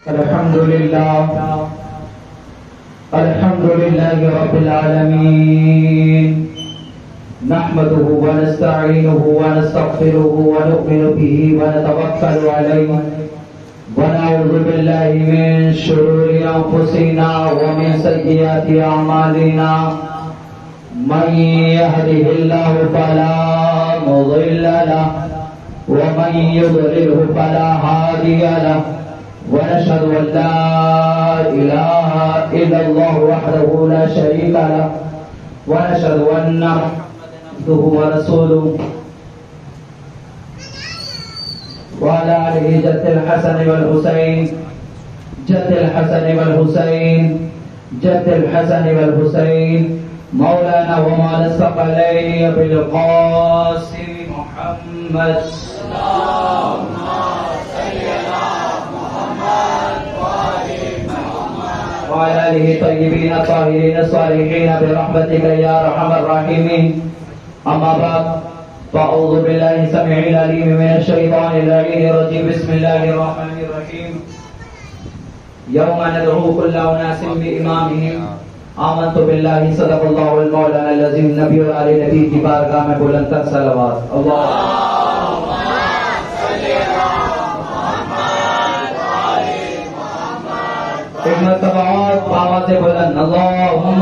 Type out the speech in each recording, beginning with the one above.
الحمد لله رب العالمين نحمده ونستعينه ونستغفره ونؤمن به ونتوكل عليه ونعوذ بالله من شرور أنفسنا ومن سيئات أعمالنا من يهده الله فلا مضل له ومن يضلله فلا هادي له ونشهد أن لا إله إلا الله وحده لا شريك له ونشهد أن عبده ورسوله وعلى آله جد الحسن والحسين جد الحسن والحسين جد الحسن والحسين مولانا ومولانا الثقلين بالقاسم محمد وعلى آله طيبين الطاهرين الصالحين برحمتك يا أرحم الراحمين أما بعد فأعوذ بالله السميع العليم من الشيطان اللعين الرجيم بسم الله الرحمن الرحيم يوم ندعو كل أناس بإمامهم آمنت بالله صدق الله المولانا العظيم نبی اور آل نبی کی بارگاہ میں بلند تر صلوات اللهم صل علی محمد وآل محمد ایک مرتبہ آواز بلند اللهم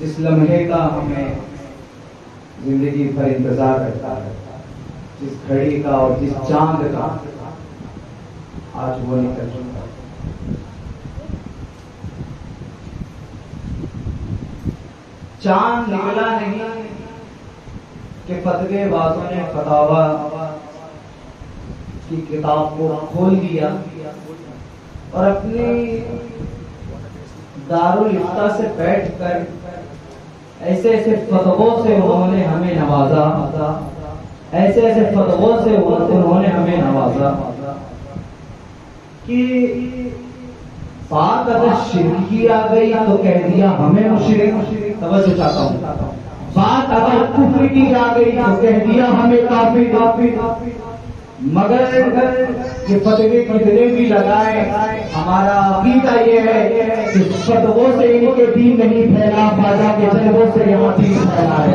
جس لمحے کا ہمیں زندگی بھر انتظار رہتا ہے، جس گھڑی کا اور جس چاند کا، آج وہ نکل چکا۔ چاند نکلا نہیں کہ فتوے بازوں نے فتاوا کی کتاب کو کھول دیا اور اپنی دارالفتہ سے بیٹھ کر ایسے ایسے فتووں سے انہوں نے ہمیں نوازا، ایسے ایسے فتووں سے انہوں نے ہمیں نوازا کہ بات اگر شرک کی آ گئی تو کہہ دیا ہمیں مشرک، توجہ چاہتا ہوں، بات اگر کفر کی آ گئی تو کہہ دیا ہمیں کافر، مگر یہ فتوے کتنے بھی لگائے ہمارا عقیدہ یہ ہے کہ فتووں سے ان کے دین نہیں پھیلا، خواجہ کے جلووں سے یہاں دین پھیلا ہے۔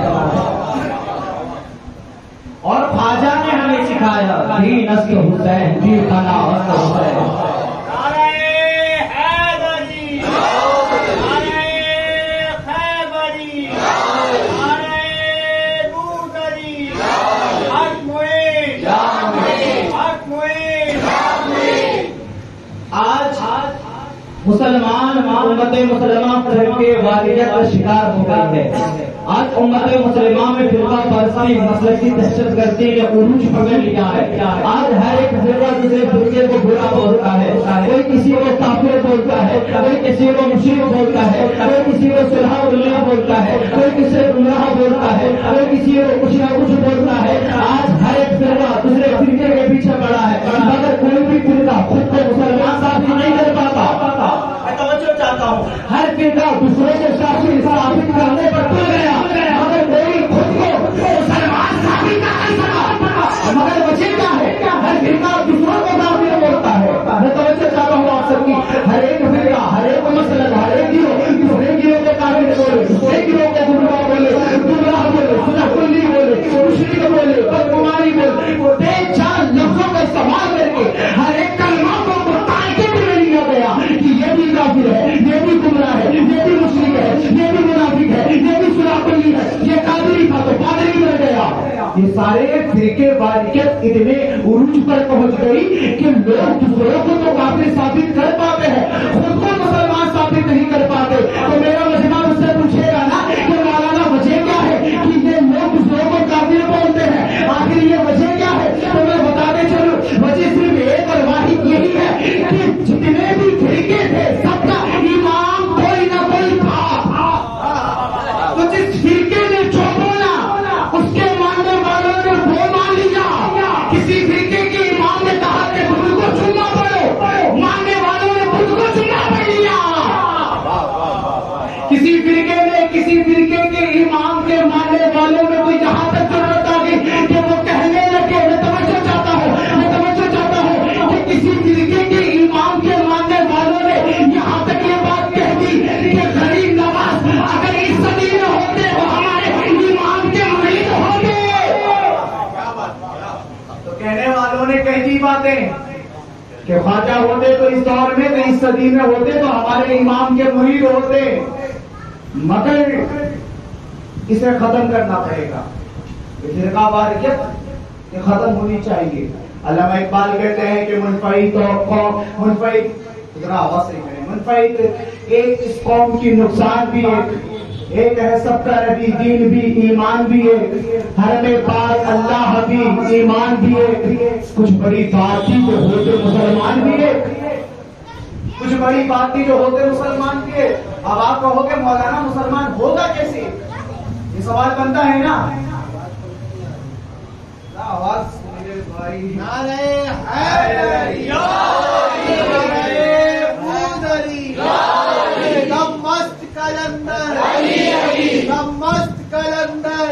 اور خواجہ نے ہمیں سکھایا دین اصل حسین، دین خانہ اصل حسین۔ مسلمان امت مسلمہ کے واقعات کا شکار ہو گئی ہے۔ آج امت مسلمہ میں فرقہ پرستی مسلکی دہشت گردی نے عروج پکڑ لیا ہے۔ آج ہر ایک فرقہ دوسرے فرقے کو برا بولتا ہے، کوئی کسی کو کافر بولتا ہے، کوئی کسی کو مشرک بولتا ہے، کوئی کسی کو صلح اللہ بولتا ہے، کوئی کسی کو گمراہ بولتا ہے، کوئی کسی کو کچھ نہ کچھ بولتا ہے۔ آج ہر ایک فرقہ دوسرے فرقے کے پیچھے پڑا ہے، مگر کوئی بھی فرقہ خود کو مسلمان ثابت نہیں کر پاتا۔ ہر فرقہ دوسرے کے ثابت کرنے پر تل گیا، مگر کوئی خود کو مسلمان ثابت نہ کر سکا۔ مگر وجہ کیا ہے؟ ہر فرقہ دوسروں کو کافر بولتا ہے۔ میں توجہ چاہتا ہوں آپ سب کی، ہر ایک فرقہ، ہر ایک مسلک، ہر ایک گروہ دوسرے گروہ کو کافر بولے، دوسرے گروہ کو گمراہ بولے، گمراہ بولے، سنہ کلی بولے، مشرک بولے، بدگمانی بولے، بے چار لفظوں کا استعمال کر کے ہر ایک کلمہ کو متعلق میں لیا گیا کہ یہ بھی کافر ہے، یہ بھی گمراہ ہے، یہ بھی مشرک ہے، یہ بھی منافق ہے، یہ سارے فرقے واریت اتنے عروج پر پہنچ گئی کہ لوگ دوسروں کو تو کافر ثابت کر پاتے ہیں، خود کو مسلمان ثابت نہیں کر پاتے. تو میرا مجمع مجھ سے پوچھے گا نا کہ مولانا وجہ کیا ہے کہ یہ لوگ دوسروں کو کافر بولتے ہیں، آخر یہ وجہ کیا ہے؟ تو میں بتاتے چلوں، وجہ صرف ایک اور واحد یہی ہے کہ جتنے بھی فرقے تھے سب کا امام کوئی نہ کوئی تھا. تو جس فرقے نے جو بولا اس کے ماننے والوں نے وہ مان لیا. کسی فرقے کے امام نے کہا کہ خود کو چننا پڑو، ماننے والوں نے خود کو چننا پڑ لیا. کسی فرقے کے امام کے ماننے والوں میں تو یہاں تک ضرورت آ گئی کہ وہ کہنے لگے، میں توجہ چاہتا ہوں کہ کسی فرقے کے امام کے ماننے والوں نے یہاں تک یہ بات کہہ دی کہ غریب نواز اگر اس صدی میں ہوتے تو ہمارے امام کے مرید ہوتے. تو کہنے والوں نے کہہ دی باتیں کہ خواجہ ہوتے تو اس دور میں، تو اس صدی میں ہوتے تو ہمارے امام کے مرید ہوتے. مگر اسے ختم کرنا پڑے گا، یہ فرقہ واریت یہ ختم ہونی چاہیے. علامہ اقبال کہتے ہیں کہ منفرد ایک اس قوم کی نقصان بھی ایک ہے، سب کا نبی دین بھی ایمان بھی ایک، حرم پاک اللہ بھی ایمان بھی ایک، کچھ بڑی بات تھی جو ہوتے مسلمان بھی ایک، کچھ بڑی بات تھی جو ہوتے مسلمان بھی ایک. اب آپ کہو کہ مولانا مسلمان ہوگا کیسے؟ یہ سوال بنتا ہے نا. آواز میرے بھائی، نعرہ حیدری، دم مست کلندر، دم مست کلندر،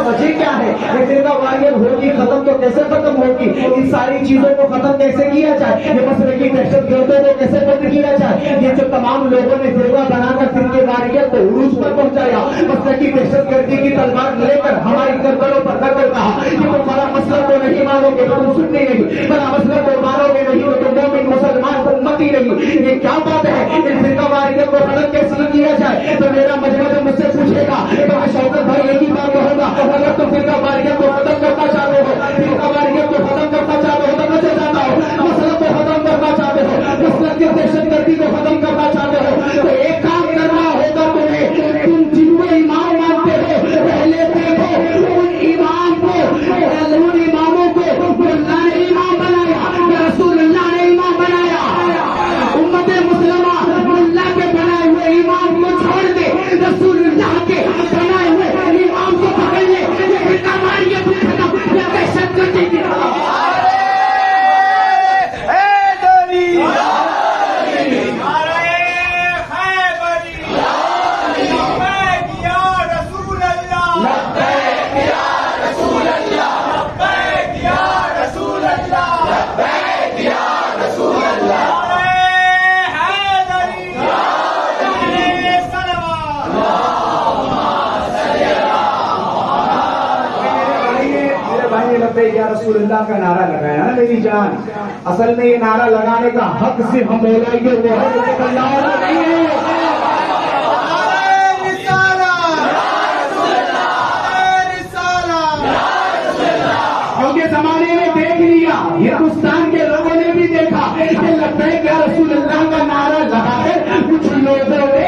وجہ کیا ہے؟ یہ فرقہ واریت ہوگی ختم تو کیسے ختم ہوگی؟ ان ساری چیزوں کو ختم کیسے کیا جائے؟ یہ مسئلے کی دہشت گردوں کو کیسے بند کیا جائے؟ یہ جو تمام لوگوں نے فرقہ بنا کر فرقے واریت کو عروج پر پہنچایا، مسئلے کی دہشت گردی کی تلوار لے کر ہماری گردنوں پر رکھ کر کہا کہ تم بڑا مسئلہ کو نہیں مانو گے تو تم سنتے نہیں، بڑا مسئلہ کو مانو گے نہیں تو تم مومن مسلمان امتی نہیں. یہ کیا بات ہے؟ ان فرقہ واریت کو ختم کیسے کیا جائے؟ تو میرا مجمع جب مجھ سے پوچھے گا تو میں شوکت بھائی ایک ہی بات کہوں گا، اگر تم فرقہ واریت کو ختم کرنا چاہتے ہو، فرقہ واریت کو ختم کرنا چاہتے ہو تو میں چاہتا ہوں مسلک کو ختم کرنا چاہتے ہو، مسلک کی دہشت گردی کو ختم کرنا چاہتے ہو تو ایک کام کرنا ہوگا تمہیں. تم جن کو امام مانتے ہو پہلے دیکھو ان امام کو، ان اماموں کو اللہ نے امام بنایا، رسول اللہ نے امام بنایا. امت مسلمہ اللہ کے بنائے ہوئے امام کو چھوڑ دے، رسول اللہ کے بنائے ہوئے امام کو پکڑ لے. یا رسول اللہ کا نعرہ لگایا نا میری جان. اصل میں یہ نعرہ لگانے کا حق صرف ہم بولائیں گے وہ کیونکہ زمانے میں دیکھ لیا، ہندوستان کے لوگوں نے بھی دیکھا کہ لبیک یا رسول اللہ کا نعرہ لگا کر کچھ لوگوں نے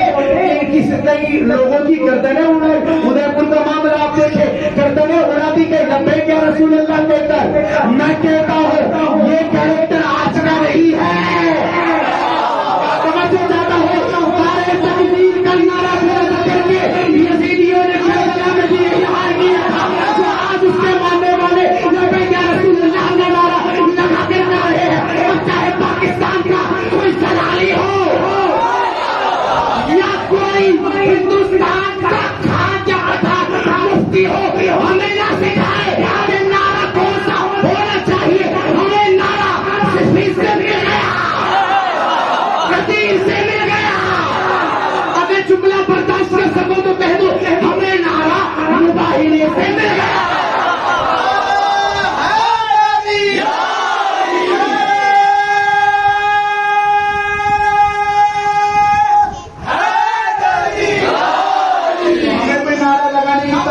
کئی لوگوں کی گردنیں اڑائی. ادے پور کا معاملہ آپ دیکھیں، گردنیں اڑا دی کہ لبیک یا رسول اللہ کہہ کر. میں کہتا ہوں یہ کیریکٹر آج کا نہیں ہے. سمجھو جاتا ہوں سارے تکبیر کا نعرہ کر کے یزیدیوں نے کربلا میں بھی یہی حال کیا تھا. تو آج اس کے ماننے والے لبیک یا رسول اللہ کا نعرہ لگا کے جا رہے ہیں. اور چاہے پاکستان کا کوئی سلالی ہو یا کوئی ہندوستان کا خواجہ تھا مفتی ہو، ہمیں نہ سکھائے کہ نعرہ کون سا ہونا چاہیے.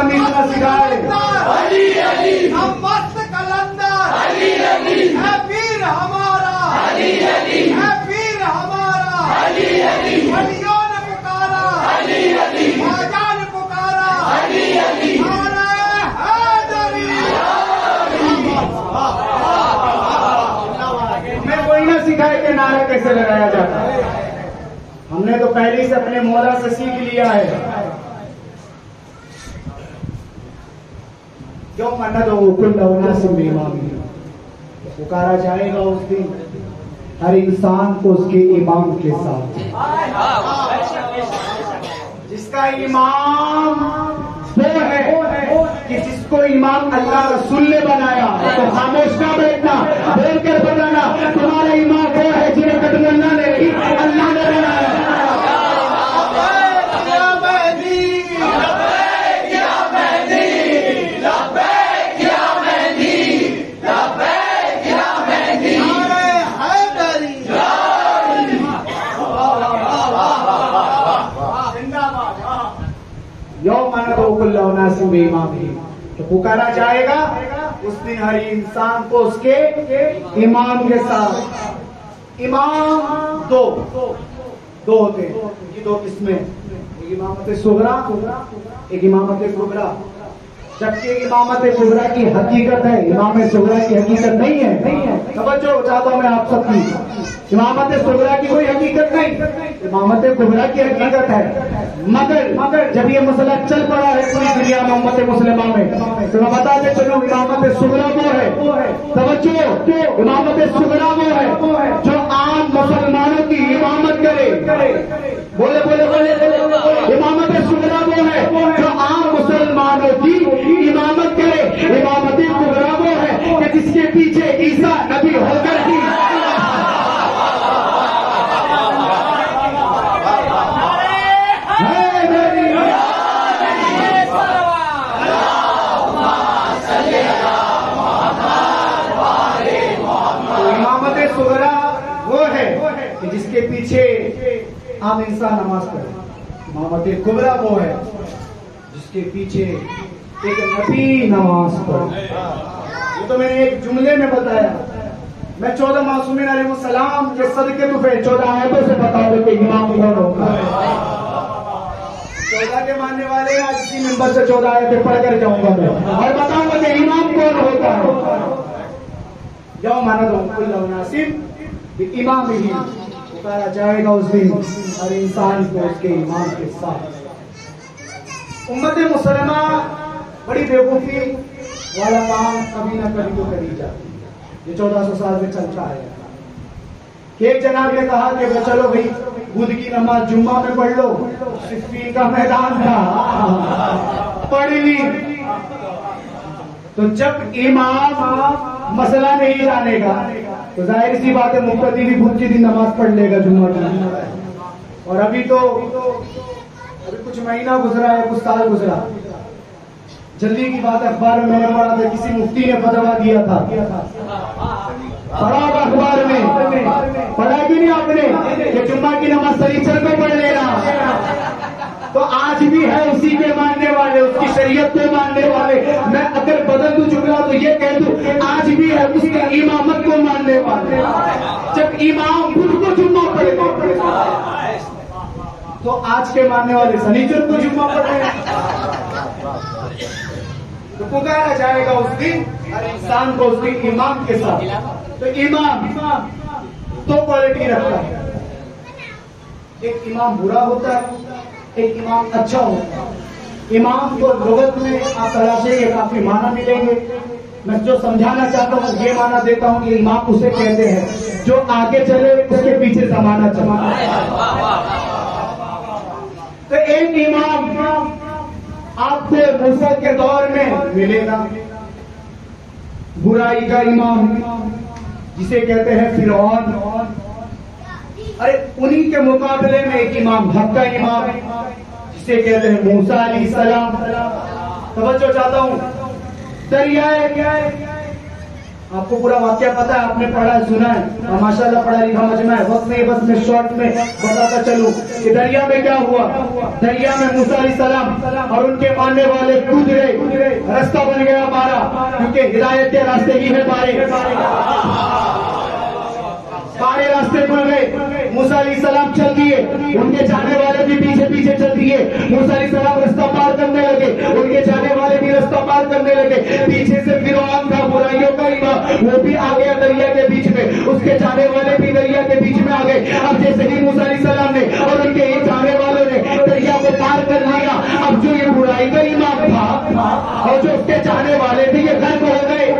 آمین نہ سکھائے. علی علی ہم مست کلندر علی علی ہے پیر ہمارا علی علی ہے پیر ہمارا علی علی ولیوں نے پکارا علی علی خواجہ نے پکارا علی علی میں کوئی نہ سکھائے کہ نعرہ کیسے لگایا جاتا ہے. ہم نے تو پہلے سے اپنے مولا سے سیکھ لیا ہے. جو منت ہو کل اناس بامام، پکارا جائے گا اس دن ہر انسان کو اس کے امام کے ساتھ. جس کا امام وہ ہے کہ جس کو امام اللہ رسول نے بنایا، تو خاموش نہ بیٹھنا، بول کر بتانا تمہارا امام وہ ہے جنہیں قدم اللہ نے اللہ نے بنایا. تو پکارا جائے گا اس دن ہر انسان کو اس کے امام کے ساتھ. امام دو ہوتے ہیں، یہ دو قسمیں، ایک امامت صغرا، ایک امامت کبریٰ. جبکہ امامت کبریٰ کی حقیقت ہے، امام صغرا کی حقیقت نہیں ہے. توجہ چاہتا ہوں میں آپ سب کی. امامت صغرا کی کوئی حقیقت نہیں، امامت کبریٰ کی حقیقت ہے. مگر جب یہ مسئلہ چل پڑا ہے پوری دنیا میں امت مسلمہ میں، تو میں بتاتے چلو امامت صغرا وہ ہے. توجہ، امامت صغرا وہ ہے جو عام مسلمانوں کی امامت کرے. بولے بولے بولے. امامت صغرا وہ ہے جو عام مسلمانوں کی امامت کرے. امامت کبریٰ وہ ہے کہ جس کے پیچھے عیسیٰ نبی ہو کر ہی جس کے پیچھے عام انسان نماز پڑھے. امامت کبریٰ وہ ہے جس کے پیچھے ایک نبی نماز پڑھے. یہ تو میں نے ایک جملے میں بتایا. میں 14 معصومین علیہ السلام کے صدقے تو 14 آیتوں سے بتا دو کہ امام کون ہوگا. 14 کے ماننے والے آج اسی ممبر سے 14 آیتیں پڑھ کر جاؤں گا میں اور بتاؤں گا کہ امام کون ہوتا ہے. جاؤ مانا دو کل ناصب امام ہی. پکارا جائے گا اس دن ہر انسان کو اس کے امام کے ساتھ. امت مسلمہ بڑی بیوقوفی والا کام کبھی نہ کبھی تو کری جاتی. یہ 1400 سال سے چلتا ہے کہ ایک جناب نے کہا کہ وہ چلو بھائی بدھ کی نماز جمعہ میں پڑھ لو. صفین کا میدان تھا، پڑھ لی. تو جب امام مسئلہ نہیں جانے گا تو ظاہر سی بات ہے مقتدی بھی بدھ کے دن نماز پڑھ لے گا جمعہ کی. اور ابھی کچھ مہینہ گزرا ہے، کچھ سال گزرا. جلدی کی بات ہے، اخبار میں نے پڑھا تھا کسی مفتی نے فتویٰ دیا تھا. پڑھا ہوگا اخبار میں، پڑھا کہ نہیں آپ نے کہ جمعہ کی نماز سنیچر کو پڑھ لینا. تو آج بھی ہے اسی کے ماننے والے، اس کی شریعت کو ماننے والے. میں اگر بدل دوں جملہ تو یہ کہہ دوں آج بھی ہے اس کی امامت کو ماننے والے. جب امام خود کو جمعہ پڑھے تو آج کے ماننے والے سنیچر کو جمعہ پڑھے. تو پکارا جائے گا اس دن ہر انسان کو اس کے امام کے ساتھ. تو امام دو کوالٹی رکھتا ہے. ایک امام برا ہوتا ہے، ایک امام اچھا ہوتا ہے. امام کو لغت میں آپ تلاشیں گے کافی معنی ملیں گے. میں جو سمجھانا چاہتا ہوں یہ معنی دیتا ہوں کہ امام اسے کہتے ہیں جو آگے چلے اس کے پیچھے زمانہ چلا. تو ایک امام آپ کو موسیٰ کے دور میں ملے گا، برائی کا امام جسے کہتے ہیں فرعون. ارے انہی کے مقابلے میں ایک امام حق کا امام جسے کہتے ہیں موسیٰ علیہ السلام. توجہ چاہتا ہوں، دریائے آپ کو پورا واقعہ پتا ہے, آپ نے پڑھا ہے, سنا ہے, اور ماشاءاللہ پڑھا لکھا مجمع ہے. وقت نہیں, بس میں شارٹ میں بتاتا چلوں کہ دریا میں کیا ہوا. دریا میں موسیٰ علیہ السلام اور ان کے ماننے والے کود گئے, راستہ بن گیا ہمارا, کیونکہ ہدایت کے راستے ہی ہے سارے راستے کھل گئے. موسیٰ علیہ السلام چل دیے, ان کے جانے والے بھی پیچھے پیچھے چل دیے. موسیٰ علیہ السلام رستہ پار کرنے لگے, ان کے جانے والے بھی رستہ پار کرنے لگے. پیچھے سے فرعون تھا, برائیوں کا امام, وہ بھی آ گیا دریا کے بیچ میں, اس کے جانے والے بھی دریا کے بیچ میں آ گئے. اب جیسے ہی موسیٰ علیہ السلام نے اور ان کے جانے والوں نے دریا کو پار کر لیا, اب جو یہ برائی کا امام تھا اور جو اس کے جانے والے تھے یہ غرق ہو گئے.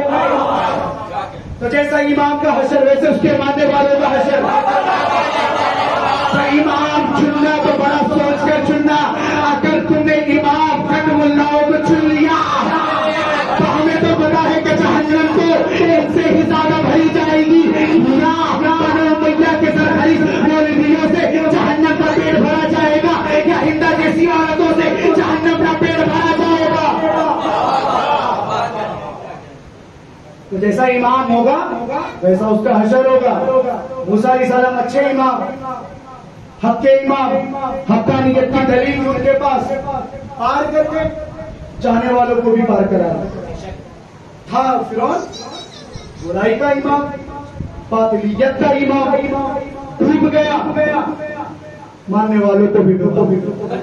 تو جیسا امام کا حشر ویسے اس کے ماننے والوں کا حشر. تو امام چننا تو بڑا سوچ کر چننا. اگر تم نے امام خط ملاؤں کو چن لیا تو ہمیں تو پتا ہے کہ جہنم کو ایک سے ہی زیادہ بھری جائے گی. یا بنو امیہ کے سرخریز مولویوں سے جہنم کا پیٹ بھرا جائے گا, یا ہندا جیسی عورتوں سے جہنم کا پیٹ بھرا جائے گا. تو جیسا امام ہوگا ویسا اس کا حشر ہوگا. موسیٰ علیہ السلام اچھے امام, حق کے امام, حقانیت کی دلیل ان کے پاس, پار کر کے جانے والوں کو بھی پار کرا تھا. فرعون برائی کا امام, باطلیت کا امام, ڈوب گیا, ماننے والوں کو بھی ڈوبا.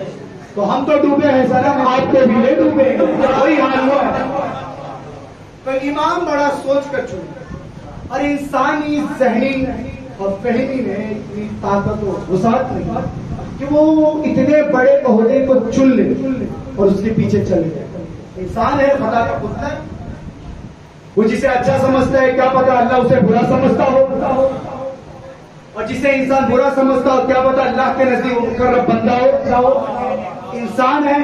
تو ہم تو ڈوبے ہیں سلام, آپ کو بھی لے ڈوبے, وہی حال ہوا. تو امام بڑا سوچ کر چنے, اور انسانی ذہنی اور فہمی میں اتنی طاقت و وسعت نہیں کہ وہ اتنے بڑے عہدے کو چن لے اور اس کے پیچھے چلے جائے. انسان ہے, خدا کا پتلا ہے, وہ جسے اچھا سمجھتا ہے کیا پتا اللہ اسے برا سمجھتا ہو, اور جسے انسان برا سمجھتا ہو کیا پتا اللہ کے نزدیک مقرب بندہ ہو. انسان ہے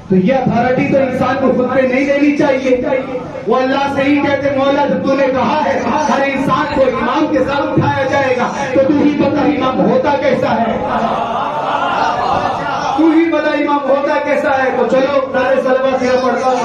تو یہ اتھارٹی تو انسان کو خود پہ نہیں دینی چاہیے. وہ اللہ سے ہی کہتے مولا جب تو نے کہا ہے ہر انسان کو امام کے ساتھ اٹھایا جائے گا تو تو ہی پتا امام ہوتا کیسا ہے, تو ہی پتا امام ہوتا کیسا ہے. تو چلو نعرے صلوات یہ پڑھتا ہوں.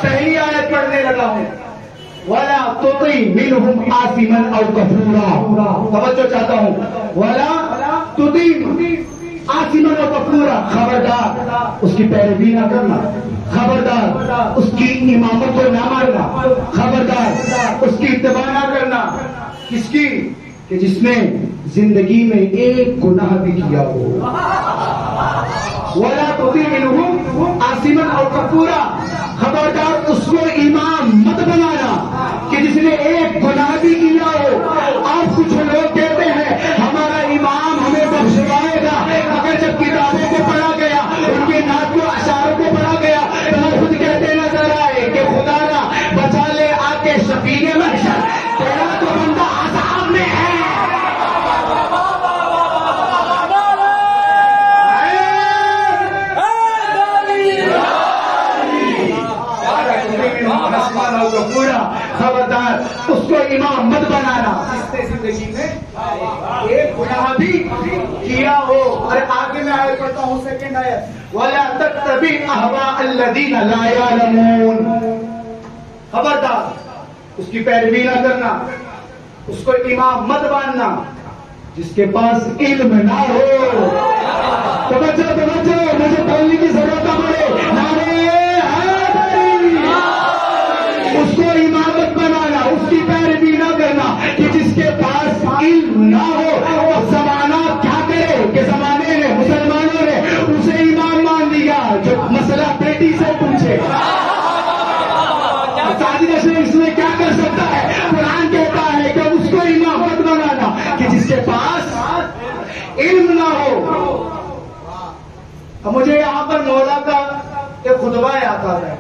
پہلی آیت پڑھنے لگا ہوں, وَلَا تُطِعْ مِنْهُمْ آثِمًا أَوْ كَفُورًا. توجہ چاہتا ہوں, وَلَا تُطِعْ آثِمًا أَوْ كَفُورًا. خبردار اس کی پیروی نہ کرنا, خبردار اس کی امامت کو نہ ماننا, خبردار اس کی اتباع نہ کرنا. کس کی؟ کہ جس نے زندگی میں ایک گناہ بھی کیا ہو. وَلَا تُطِعْ مِنْهُمْ آثِمًا أَوْ كَفُورًا. خبردار اس کو امام مت بنانا کہ جس نے ایک گناہ بھی کیا ہو. آپ کچھ لوگ کہتے ہیں ہمارا امام ہمیں بخشوائے گا, اگر جب کتابوں کو پڑھا گیا, ان کے نعت کو اشعار کو پڑھا گیا تو وہ خود کہتے نظر آئے کہ خدا نہ بچا لے آ کے شفیع محشر, تیرا تو بندہ عذاب میں ہے. خبردار اس کو امام مت بنانا جس نے زندگی میں ایک گناہ بھی کیا ہو. اور آگے میں آیت پڑھتا ہوں, سیکنڈ آیت, وَلَا تَتَّبِعْ أَهْوَاءَ الَّذِينَ لَا يَعْلَمُونَ. خبردار اس کی پیروی نہ کرنا, اس کو امام مت ماننا جس کے پاس علم نہ ہو. توجہ مجھے بولنے کی ضرورت نہ پڑے. اس کو امامت بنانا, اس کی پیروی نہ کرنا کہ جس کے پاس علم نہ ہو. اور زمانہ کیا کرے کہ زمانے میں مسلمانوں نے اسے امام مان دیا جو مسئلہ بیٹی سے پوچھے. ساجدہ شریف اس میں کیا کر سکتا ہے؟ قرآن کہتا ہے کہ اس کو امامت بنانا کہ جس کے پاس علم نہ ہو. اب مجھے یہاں پر مولا کا ایک خطبہ یاد آتا ہے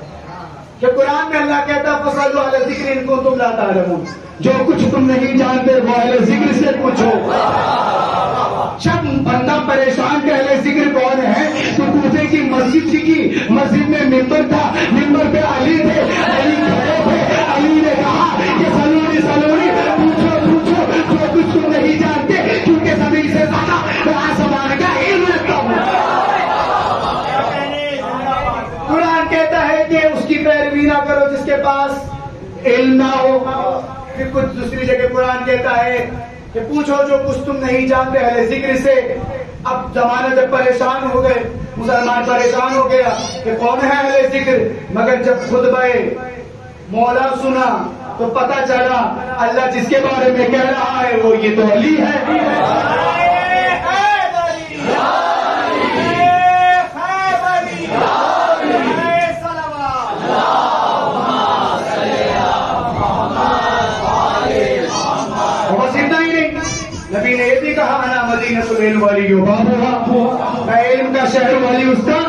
کہ قرآن میں اللہ کہتا ہے فَصَلُّوا عَلَى الذِّكْرِ إِن كُنتُمْ لَا تَعْلَمُونَ، جو کچھ تم نہیں جانتے وہ اہل ذکر سے پوچھو۔ جب بندہ پریشان کہ اہل ذکر کون ہے تو کوفے کی مسجد کی مسجد میں ممبر تھا، ممبر پہ علی تھے، علی کھڑے تھے، علی نے کہا کہ سلونی سلونی، پوچھو پوچھو جو کچھ تم نہیں جانتے، کیونکہ زمین سے زیادہ میں آسمان کا علم رکھتا ہوں۔ قرآن کہتا ہے کہ اس کی پیروی نہ کرو جس کے پاس علم نہ ہو۔ پھر کچھ دوسری جگہ قرآن کہتا ہے کہ پوچھو جو کچھ تم نہیں جانتے اہل ذکر سے۔ اب زمانہ جب پریشان ہو گئے، مسلمان پریشان ہو گیا کہ کون ہے اہل ذکر، مگر جب خطبہ مولا سنا تو پتہ چلا اللہ جس کے بارے میں کہہ رہا ہے وہ یہ تو علی ہے۔ نبی نے یہ بھی کہا انا مدینۃ العلم والی بابا، میں علم کا شہر والی اس کا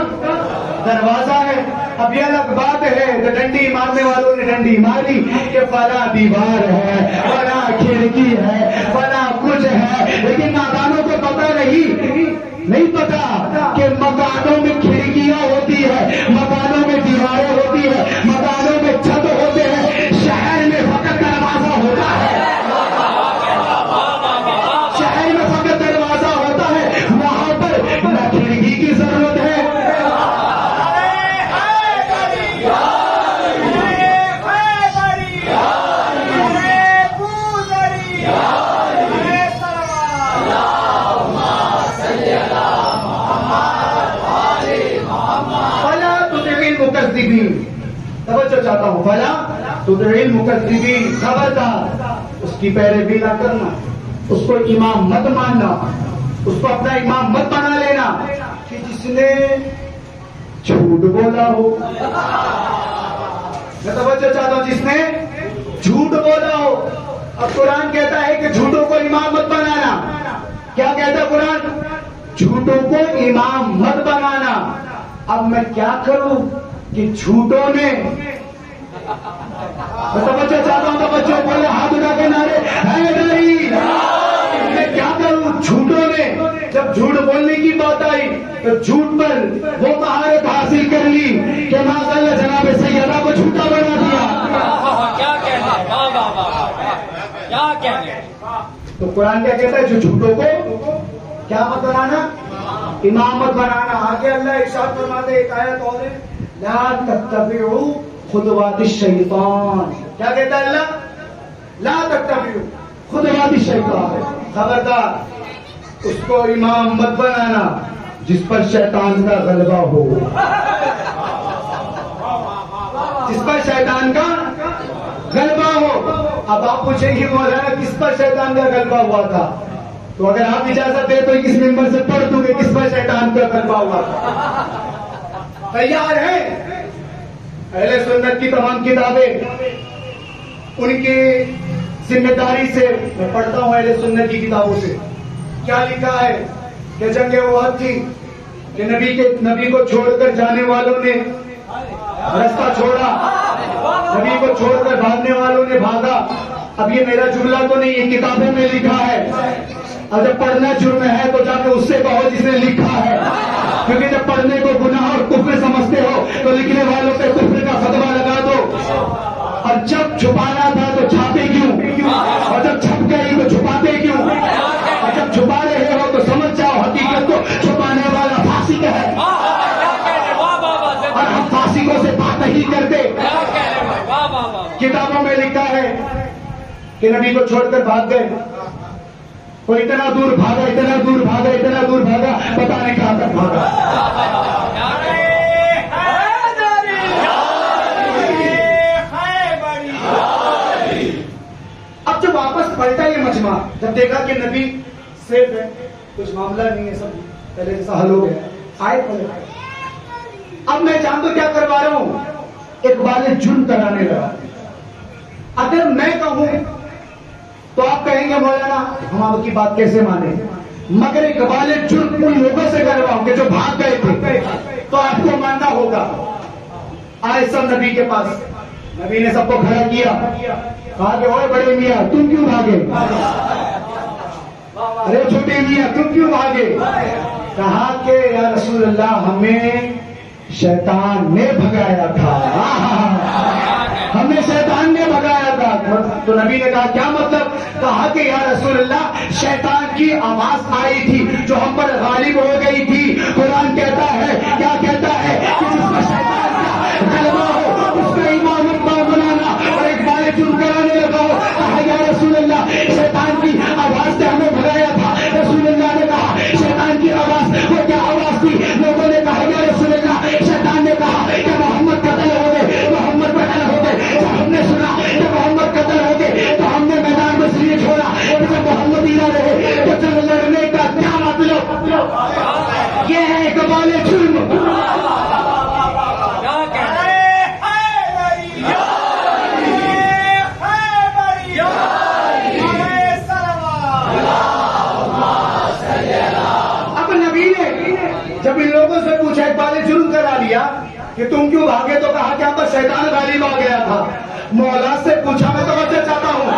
دروازہ ہے۔ اب یہ الگ بات ہے کہ ڈنڈی مارنے والوں نے ڈنڈی ماری کہ فلاں دیوار ہے، فلاں کھڑکی ہے، فلاں کچھ ہے، لیکن نادانوں کو پتہ نہیں پتا کہ مکانوں میں کھڑکیاں ہوتی ہے، مکانوں میں دیواریں ہوتی ہے، مکانوں میں چھت ہوتے ہیں، شہر میں فقط دروازہ ہوتا ہے، کی ضرورت ہے۔ فلا تطع المكذبين، توجہ چاہتا ہوں، فلا تطع المكذبين، خبردار اس کی پیروی نہ کرنا، اس کو امام مت ماننا، اس کو اپنا امام مت بنا لینا کہ جس نے جھوٹ بولا ہو۔ میں توجہ چاہتا ہوں، جس نے جھوٹ بولا ہو۔ اب قرآن کہتا ہے کہ جھوٹوں کو امام مت بنانا۔ کیا کہتا ہے قرآن؟ جھوٹوں کو امام مت بنانا۔ اب میں کیا کروں کہ جھوٹوں نے، میں توجہ چاہتا ہوں، توجہ بولے ہاتھ اٹھا کے نعرے حیدری، میں کیا کروں؟ جھوٹوں نے جب جھوٹ بولنے کی بات آئی تو جھوٹ پر وہ مہارت حاصل کر لی کہ ماشاءاللہ جناب سیدہ کو جھوٹا بنا دیا۔ کیا کہنے تو قرآن کیا کہتا ہے؟ جو جھوٹوں کو کیا مت بنانا؟ امام مت بنانا۔ آگے اللہ ارشاد فرماتے ایک آیت اور ہے، لا تتبعوا خطوات الشیطان۔ کیا کہتا ہے اللہ؟ لا تتبعوا خطوات الشیطان، خبردار اس کو امام مت بنانا جس پر شیطان کا غلبہ ہو، جس پر شیطان کا غلبہ ہو۔ اب آپ پوچھیں گے مولانا کس پر شیطان کا غلبہ ہوا تھا؟ تو اگر آپ اجازت دیں تو اس ممبر سے پڑھ دوں گے کس پر شیطان کا غلبہ ہوا تھا۔ تیار ہے؟ اہل سنت کی تمام کتابیں ان کی ذمہ داری سے میں پڑھتا ہوں، اہل سنت کی کتابوں سے کیا لکھا ہے کہ جنگ احد تھی کہ نبی کو چھوڑ کر جانے والوں نے راستہ چھوڑا، نبی کو چھوڑ کر بھاگنے والوں نے بھاگا۔ اب یہ میرا جملہ تو نہیں، یہ کتابوں میں لکھا ہے، اور جب پڑھنا جرم ہے تو جا کے اس سے کہو جس نے لکھا ہے، کیونکہ جب پڑھنے کو گناہ اور کفر سمجھتے ہو تو لکھنے والوں پہ کفر کا فتویٰ لگا دو۔ اور جب چھپانا تھا تو چھاپے کیوں، اور جب چھپ گئی تو چھپاتے کیوں، اور جب چھپا رہے ہو تو سمجھ جاؤ حقیقت کو چھپانے والا فاسق ہے، اور ہم فاسقوں سے بات نہیں کرتے۔ کتابوں میں لکھا ہے کہ نبی کو چھوڑ کر بھاگ گئے، وہ اتنا دور بھاگا، اتنا دور بھاگا، اتنا دور بھاگا، پتہ نہیں کہاں تک بھاگا۔ اب جب واپس پلٹا یہ مجمع، جب دیکھا کہ نبی سیف ہے، کچھ معاملہ نہیں ہے، سب پہلے جیسا حل ہو گیا، آئے پلٹ۔ اب میں جان کیا کروا رہا ہوں، اقبال جرم کرانے لگا۔ اگر میں کہوں تو آپ کہیں گے مولانا ہم آپ کی بات کیسے مانیں، مگر اقبال جرم ان لوگوں سے کرواؤں کہ جو بھاگ گئے تھے تو آپ کو ماننا ہوگا۔ آئے سب نبی کے پاس. نبی نے سب کو کھڑا کیا, کہا کہ اوے بڑے میاں تم کیوں بھاگے؟ ارے چھوٹے میاں تم کیوں بھاگے؟ کہا کہ یا رسول اللہ ہمیں شیطان نے بھگایا تھا, ہمیں شیطان نے بھگایا تھا. تو نبی نے کہا کیا مطلب؟ کہا کہ یا رسول اللہ شیطان کی آواز آئی تھی جو ہم پر غالب ہو گئی تھی. قرآن کہتا ہے, کیا کہتا ہے کہ جس پر شیطان کا غلبہ ہو اس کا ایمان اقبال بنانا اور ایک بار چن کرانے لگا ہو. کہا یا رسول اللہ شیطان کی آواز سے ہمیں بھگایا تھا. رسول اللہ نے کہا شیطان کی آواز وہ کیا آواز تھی؟ لوگوں نے کہا یا رسول اللہ شیطان نے کہا کہ محمد قتل ہو گئے, محمد قتل ہو گئے. جب ہم نے سنا کہ محمد قتل ہو گئے تو ہم نے میدان میں سے یہ چھوڑا کہ جب محمد ہی نہ رہے تو چل لڑنے کا کیا مطلب؟ یہ ہے اقبال جرم. جب ان لوگوں سے پوچھا اقبال جرم کرا لیا کہ تم کیوں بھاگے تو کہا کہ ہم پر شیطان غالب آ گیا تھا. مولا سے پوچھا, میں توجہ چاہتا ہوں,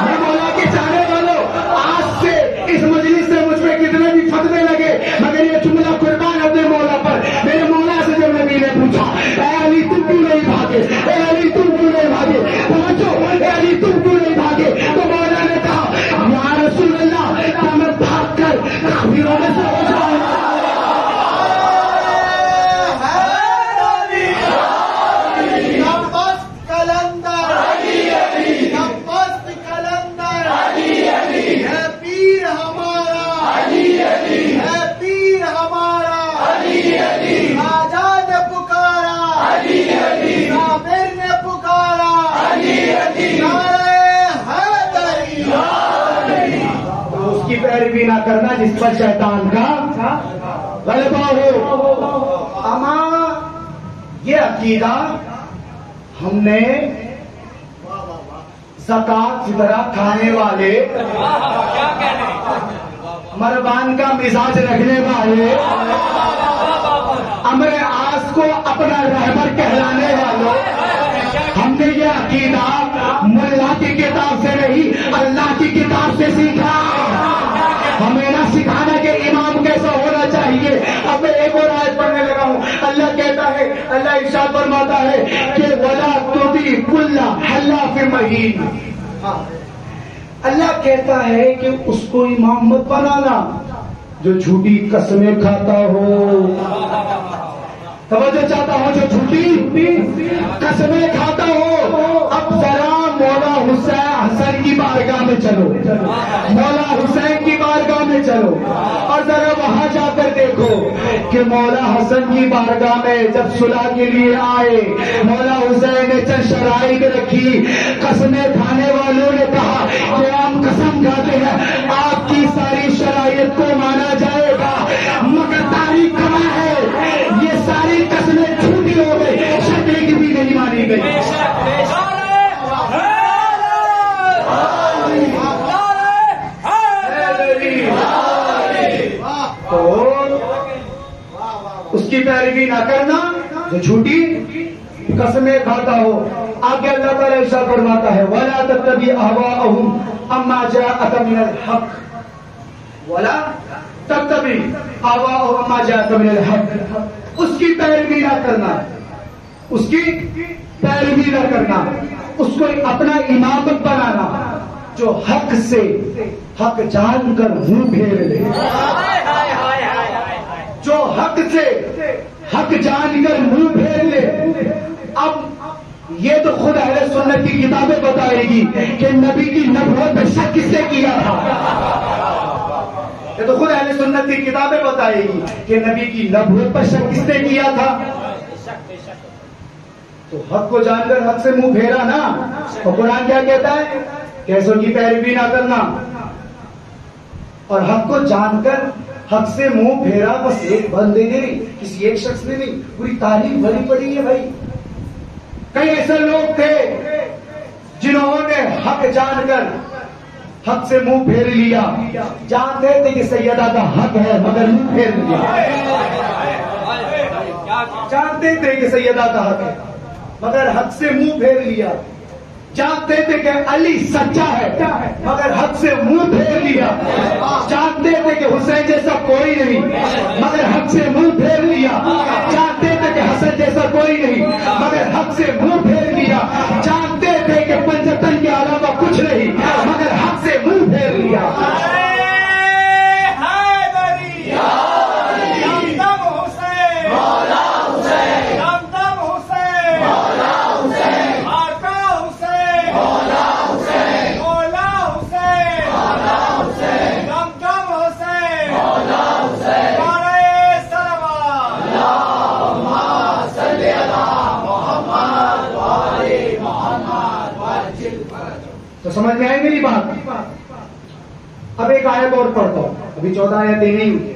یہ مولا کے چاہنے والوں آج سے اس مجلس سے مجھ پہ کتنے بھی فتوے لگے مگر یہ جملہ قربان اپنے مولا پر. میرے مولا سے جب نبی نے پوچھا اے علی تم کیوں نہیں بھاگے, اے علی تم کیوں نہیں بھاگے, پہنچو اے علی تم کیوں نہیں بھاگے, تو مولا نے کہا یا رسول اللہ کیا میں بھاگ کر کافروں میں سے ہو جاؤں؟ پیروی نہ کرنا جس پر شیطان کا غلبہ ہو. اما یہ عقیدہ ہم نے زکات فطرہ کھانے والے, مربان کا مزاج رکھنے والے, امر آس کو اپنا رہبر کہلانے والوں, ہم نے یہ عقیدہ ملا کی کتاب سے نہیں اللہ کی کتاب سے سیکھا. ہمیں نہ سکھانا کہ امام کیسا ہونا چاہیے. اب میں ایک اور آیت پڑھنے لگا ہوں. اللہ کہتا ہے, اللہ ارشاد فرماتا ہے کہ وَلَا تُطِعْ كُلَّ حَلَّافٍ مَّهِينٍ. اللہ کہتا ہے کہ اس کو امام مت بنانا جو جھوٹی قسمیں کھاتا ہو. توجہ چاہتا ہوں, جو جھوٹی قسمیں کھاتا ہو. اب ذرا مولا حسین کی بارگاہ میں چلو, مولا حسین کی بارگاہ میں چلو اور ذرا وہاں جا کر دیکھو کہ مولا حسن کی بارگاہ میں جب صلح کے لیے آئے مولا حسین نے چند شرائط رکھی. قسمیں کھانے والوں نے کہا کہ ہم قسم کھاتے ہیں آپ کی ساری شرائط کو مانا جائے گا, مگر تاریخ کہاں ہے یہ ساری قسمیں جھوٹی ہو گئی, شکل کی بھی نہیں مانی گئی. اس کی پیروی نہ کرنا جو جھوٹی قسمیں کھاتا ہو. آگے اللہ تعالیٰ ارشاد فرماتا ہے وَلَا تَتَّبِعْ أَهْوَاءَهُمْ عَمَّا جَاءَكَ مِنَ الْحَقِّ وَلَا تَتَّبِعْ أَهْوَاءَهُمْ عَمَّا جَاءَكَ مِنَ الْحَقِّ. اس کی پیروی نہ کرنا, اس کی پیروی نہ کرنا, اس کو اپنا امام بنانا جو حق سے حق جان کر منہ پھیر لے, جو حق سے حق جان کر منہ پھیر لے. اب یہ تو خود اہل سنت کی کتابیں بتائے گی کہ نبی کی نبوت پہ شک کس نے کیا تھا. یہ تو خود اہل سنت کی کتابیں بتائے گی کہ نبی کی نبوت پر شک کس نے کیا تھا. تو حق کو جان کر حق سے منہ پھیرا نا. اور قرآن کیا کہتا ہے, کیسوں کی پیروی نہ کرنا, اور حق کو جان کر حق سے منہ پھیرا. بس ایک بندے نے نہیں, کسی ایک شخص نے نہیں, پوری تاریخ بھری پڑی ہے بھائی. کئی ایسے لوگ تھے جنہوں نے حق جان کر حق سے منہ پھیر لیا, جانتے تھے کہ سیدہ کا حق ہے مگر منہ پھیر لیا. جانتے تھے کہ سیدہ کا حق ہے مگر حق سے منہ پھیر لیا. جانتے تھے کہ علی سچا ہے مگر حق سے منہ پھیر لیا. جانتے تھے کہ حسین جیسا کوئی نہیں مگر حق سے منہ پھیر لیا. جانتے تھے کہ حسن جیسا کوئی نہیں مگر حق سے منہ پھیر لیا. جانتے تھے کہ پنجتن کے علاوہ کچھ نہیں مگر حق سے منہ پھیر لیا. تو سمجھ میں آئی میری بات؟ اب ایک آیت اور پڑھتا ہوں, ابھی 14 آیتیں نہیں ہوئی.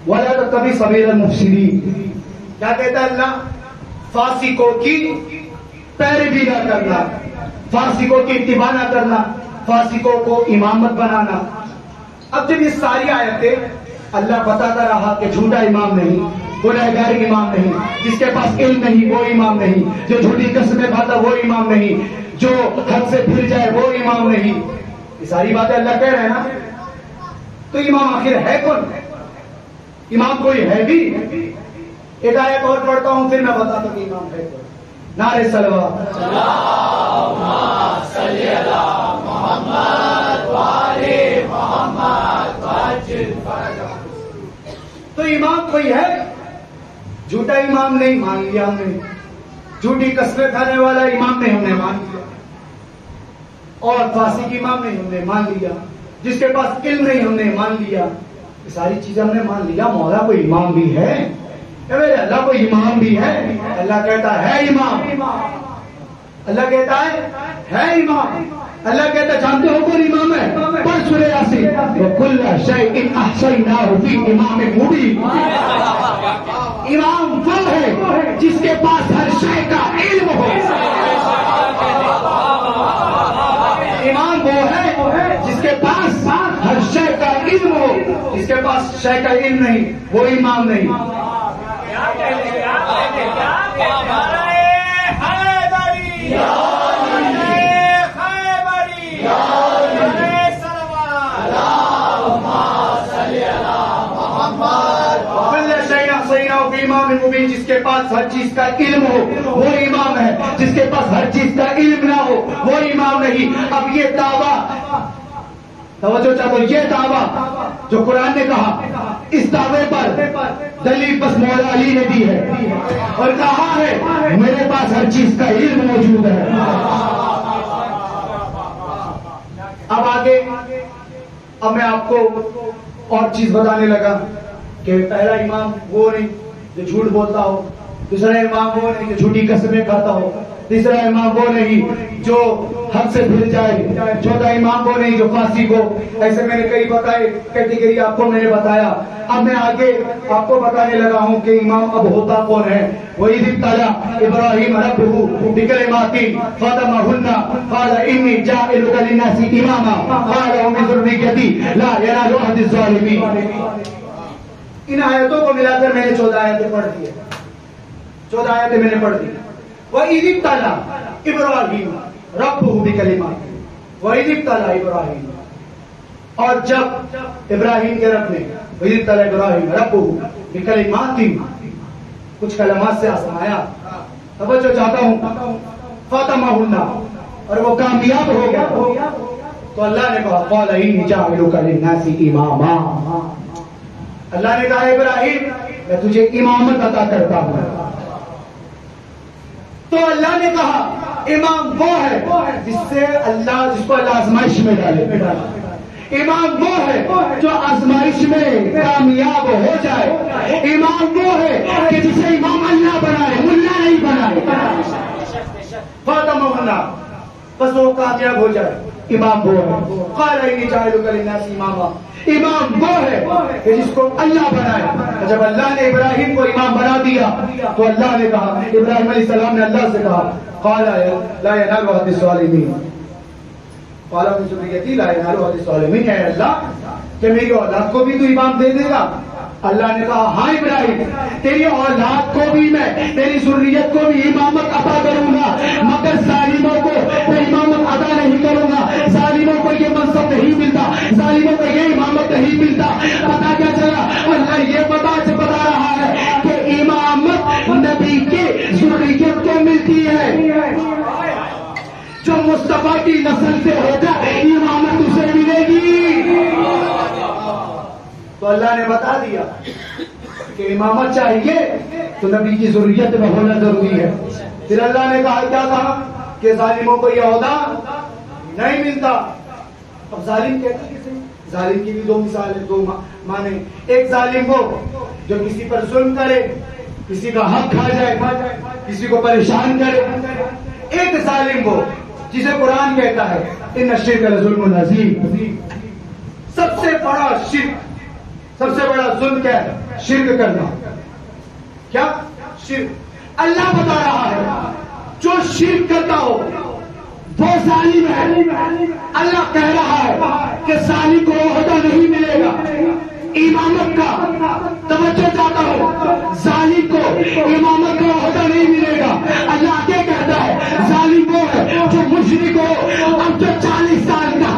وَلَا تَتَّبِعْ سَبِيلَ الْمُفْسِدِينَ. کیا کہتا ہے اللہ؟ فاسقوں کی پیروی نہ کرنا, فاسقوں کی اتباع نہ کرنا, فاسقوں کو امامت بنانا. اب جب یہ ساری آیتیں اللہ بتاتا رہا کہ جھوٹا امام نہیں, گنہگار امام نہیں, جس کے پاس علم نہیں وہ امام نہیں, جو جھوٹی قسمیں کھاتا وہ امام نہیں, جو حد سے پھر جائے وہ امام نہیں, یہ ساری باتیں اللہ کہہ رہے ہیں نا. تو امام آخر ہے کون؟ امام کوئی ہے بھی؟ ایک آیت اور پڑھتا ہوں پھر میں بتاتا ہوں کہ امام ہے کون. نعرہ صلوات. اللہم صلی علی محمد و آل محمد وعجل فرجہ. تو امام کوئی ہے؟ جھوٹا امام نہیں مان لیا ہم نے, جھوٹی قسمیں کھانے والا امام نہیں ہم نے مان لیا, اور فاسق امام نہیں ہم نے مان لیا, جس کے پاس علم نہیں ہم نے مان لیا. یہ ساری چیزیں ہم نے مان لیا. مولا کوئی امام بھی ہے؟ اللہ کوئی امام بھی ہے؟ اللہ کہتا ہے امام. اللہ کہتا ہے امام. اللہ کہتا ہے جانتے ہو کون امام ہے؟ پڑھ سورہ یاسین. وَكُلَّ شَيْءٍ أَحْصَيْنَاهُ فِي إِمَامٍ مُبِينٍ. امام وہ ہے جس کے پاس ہر شے کا علم ہو. امام وہ ہے جس کے پاس ہر شے کا علم ہو. جس کے پاس شے کا علم نہیں وہ امام نہیں. امام مبین, جس کے پاس ہر چیز کا علم ہو وہ امام ہے. جس کے پاس ہر چیز کا علم نہ ہو وہ امام نہیں. اب یہ دعویٰ توجہ چاہو, یہ دعویٰ جو قرآن نے کہا, اس دعوے پر دلیل بس مولا علی نے دی ہے اور کہا ہے میرے پاس ہر چیز کا علم موجود ہے. اب آگے اب میں آپ کو اور چیز بتانے لگا کہ پہلا امام وہ نہیں جو جھوٹ بولتا ہو, دوسرا امام وہ نہیں جو جھوٹی قسمیں کھاتا ہو, تیسرا امام وہ نہیں جو حد سے بھول جائے, چوتھا امام وہ نہیں جو فاسق ہو. ایسے میں نے کئی بتائے کیٹیگری آپ کو میں نے بتایا. اب میں آگے آپ کو بتانے لگا ہوں کہ امام اب ہوتا کون ہے. وَإِذِ ابْتَلَىٰ إِبْرَاهِيمَ رَبُّهُ بِكَلِمَاتٍ فَأَتَمَّهُنَّ قَالَ إِنِّي جَاعِلُكَ لِلنَّاسِ إِمَامًا قَالَ وَمِنْ ذُرِّيَّتِي لَا يَنَالُ عَهْدِي الظَّالِمِينَ. ان آیتوں کو ملا کر میں نے 14 آیتیں پڑھ دی. 14 آیتیں میں نے پڑھ دی. وَإِذِ ابْتَلَىٰ إِبْرَاهِيمَ رَبُّهُ بِكَلِمَاتٍ. وَإِذِ ابْتَلَىٰ إِبْرَاهِيمَ, اور جب ابراہیم کے رب نے وَإِذِ ابْتَلَىٰ إِبْرَاهِيمَ رَبُّهُ بِكَلِمَاتٍ کچھ کلمات سے آزمایا. توجہ چاہتا ہوں. فَأَتَمَّهُنَّ, اور وہ کامیاب ہو گیا. تو اللہ نے کہا قَالَ إِنِّي جَاعِلُكَ لِلنَّاسِ إِمَامًا. اللہ نے کہا ابراہیم میں تجھے امامت عطا کرتا ہوں. تو اللہ نے کہا امام وہ ہے جس کو اللہ آزمائش میں ڈالے. امام وہ ہے جو آزمائش میں کامیاب ہو جائے. امام وہ ہے کہ جسے امام اللہ بنائے, ملا نہیں بنائے. فاطمہ منا بس وہ کامیاب ہو جائے. امام وہ ہے. قال انی جاعلک للناس اماما, امام وہ ہے کہ جس کو اللہ بنائے. جب اللہ نے ابراہیم کو امام بنا دیا تو اللہ نے کہا, ابراہیم علیہ السلام نے اللہ سے کہا قال لا ينال عهد الظالمین, قال من ذریتی لا ينال عهد الظالمین. اے اللہ کہ میری اولاد کو بھی تو امام دے دے گا. اللہ نے کہا ہاں ابراہیم تیری اولاد کو بھی میں تیری ذریت کو بھی امامت عطا کروں گا، مگر ظالموں کو میں امامت عطا نہیں کروں گا، ظالموں کو یہ منصب نہیں ملتا، ظالموں کو یہ امامت نہیں ملتا۔ پتا کیا چلا؟ اللہ یہ بتا رہا ہے کہ امامت نبی کی ذریت کو ملتی ہے، جو مصطفیٰ کی نسل سے ہوگا امامت اسے ملے گی۔ تو اللہ نے بتا دیا کہ امامت چاہیے تو نبی کی ذریت میں ہونا ضروری ہے۔ پھر اللہ نے کہا کیا کہا کہ ظالموں کو یہ عہدہ نہیں ملتا۔ اب ظالم کہتے کسے؟ ظالم کی بھی دو مثال ہے، دو معنی۔ ایک ظالم وہ جو کسی پر ظلم کرے، کسی کا حق کھا جائے، کسی کو پریشان کرے۔ ایک ظالم وہ جسے قرآن کہتا ہے ان الشرک لظلم عظیم، سب سے بڑا شرک، سب سے بڑا ظلم کیا ہے؟ شرک کرنا۔ کیا شرک؟ اللہ بتا رہا ہے جو شرک کرتا ہو وہ ظالم ہے۔ اللہ کہہ رہا ہے کہ ظالم کو عہدہ نہیں ملے گا امامت کا۔ توجہ چاہتا ہوں، ظالم کو امامت کا عہدہ نہیں ملے گا۔ اللہ کیا کہتا ہے؟ ظالم وہ ہے جو مشرک ہو، اب جو 40 سال کا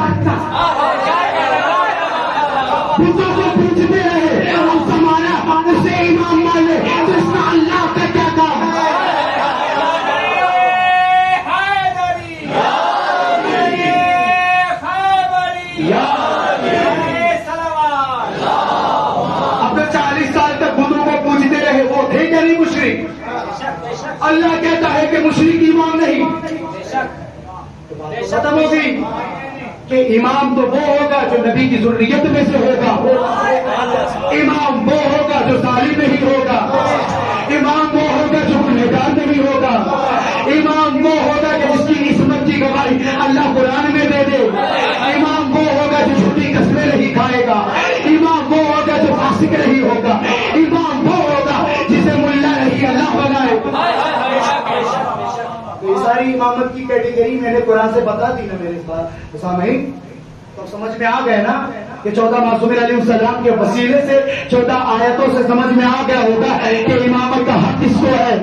بتوں کو پوچھتے رہے اب زمانہ اسے امام مان لے، تو اس کا اللہ کا کیا کام ہے؟ اللہ کہتا ہے کہ مشرک امام نہیں، ختم ہو گئی کہ امام تو وہ ہوگا جو نبی کی ذریت میں سے ہوگا، امام وہ ہوگا جو ظالم نہیں ہوگا، امام وہ ہوگا جو گنہگار نہیں ہوگا، امام وہ ہوگا کہ جس کی عصمت کی گواہی اللہ قرآن میں دے دے، امام وہ ہوگا جو چھوٹی قسمیں نہیں کھائے گا، امام وہ ہوگا جو فاسق نہیں ہوگا، امام وہ ہوگا جسے ملا نہیں اللہ بنائے۔ یہ ساری امامت کی کیٹیگری میں نے قرآن سے بتا دی نا میرے سامعین، تو سمجھ میں آ گئے نا کہ 14 معصومین علیہ السلام کے وسیلے سے 14 آیتوں سے سمجھ میں آ گیا ہوگا کہ امامت کا حق کس کو ہے۔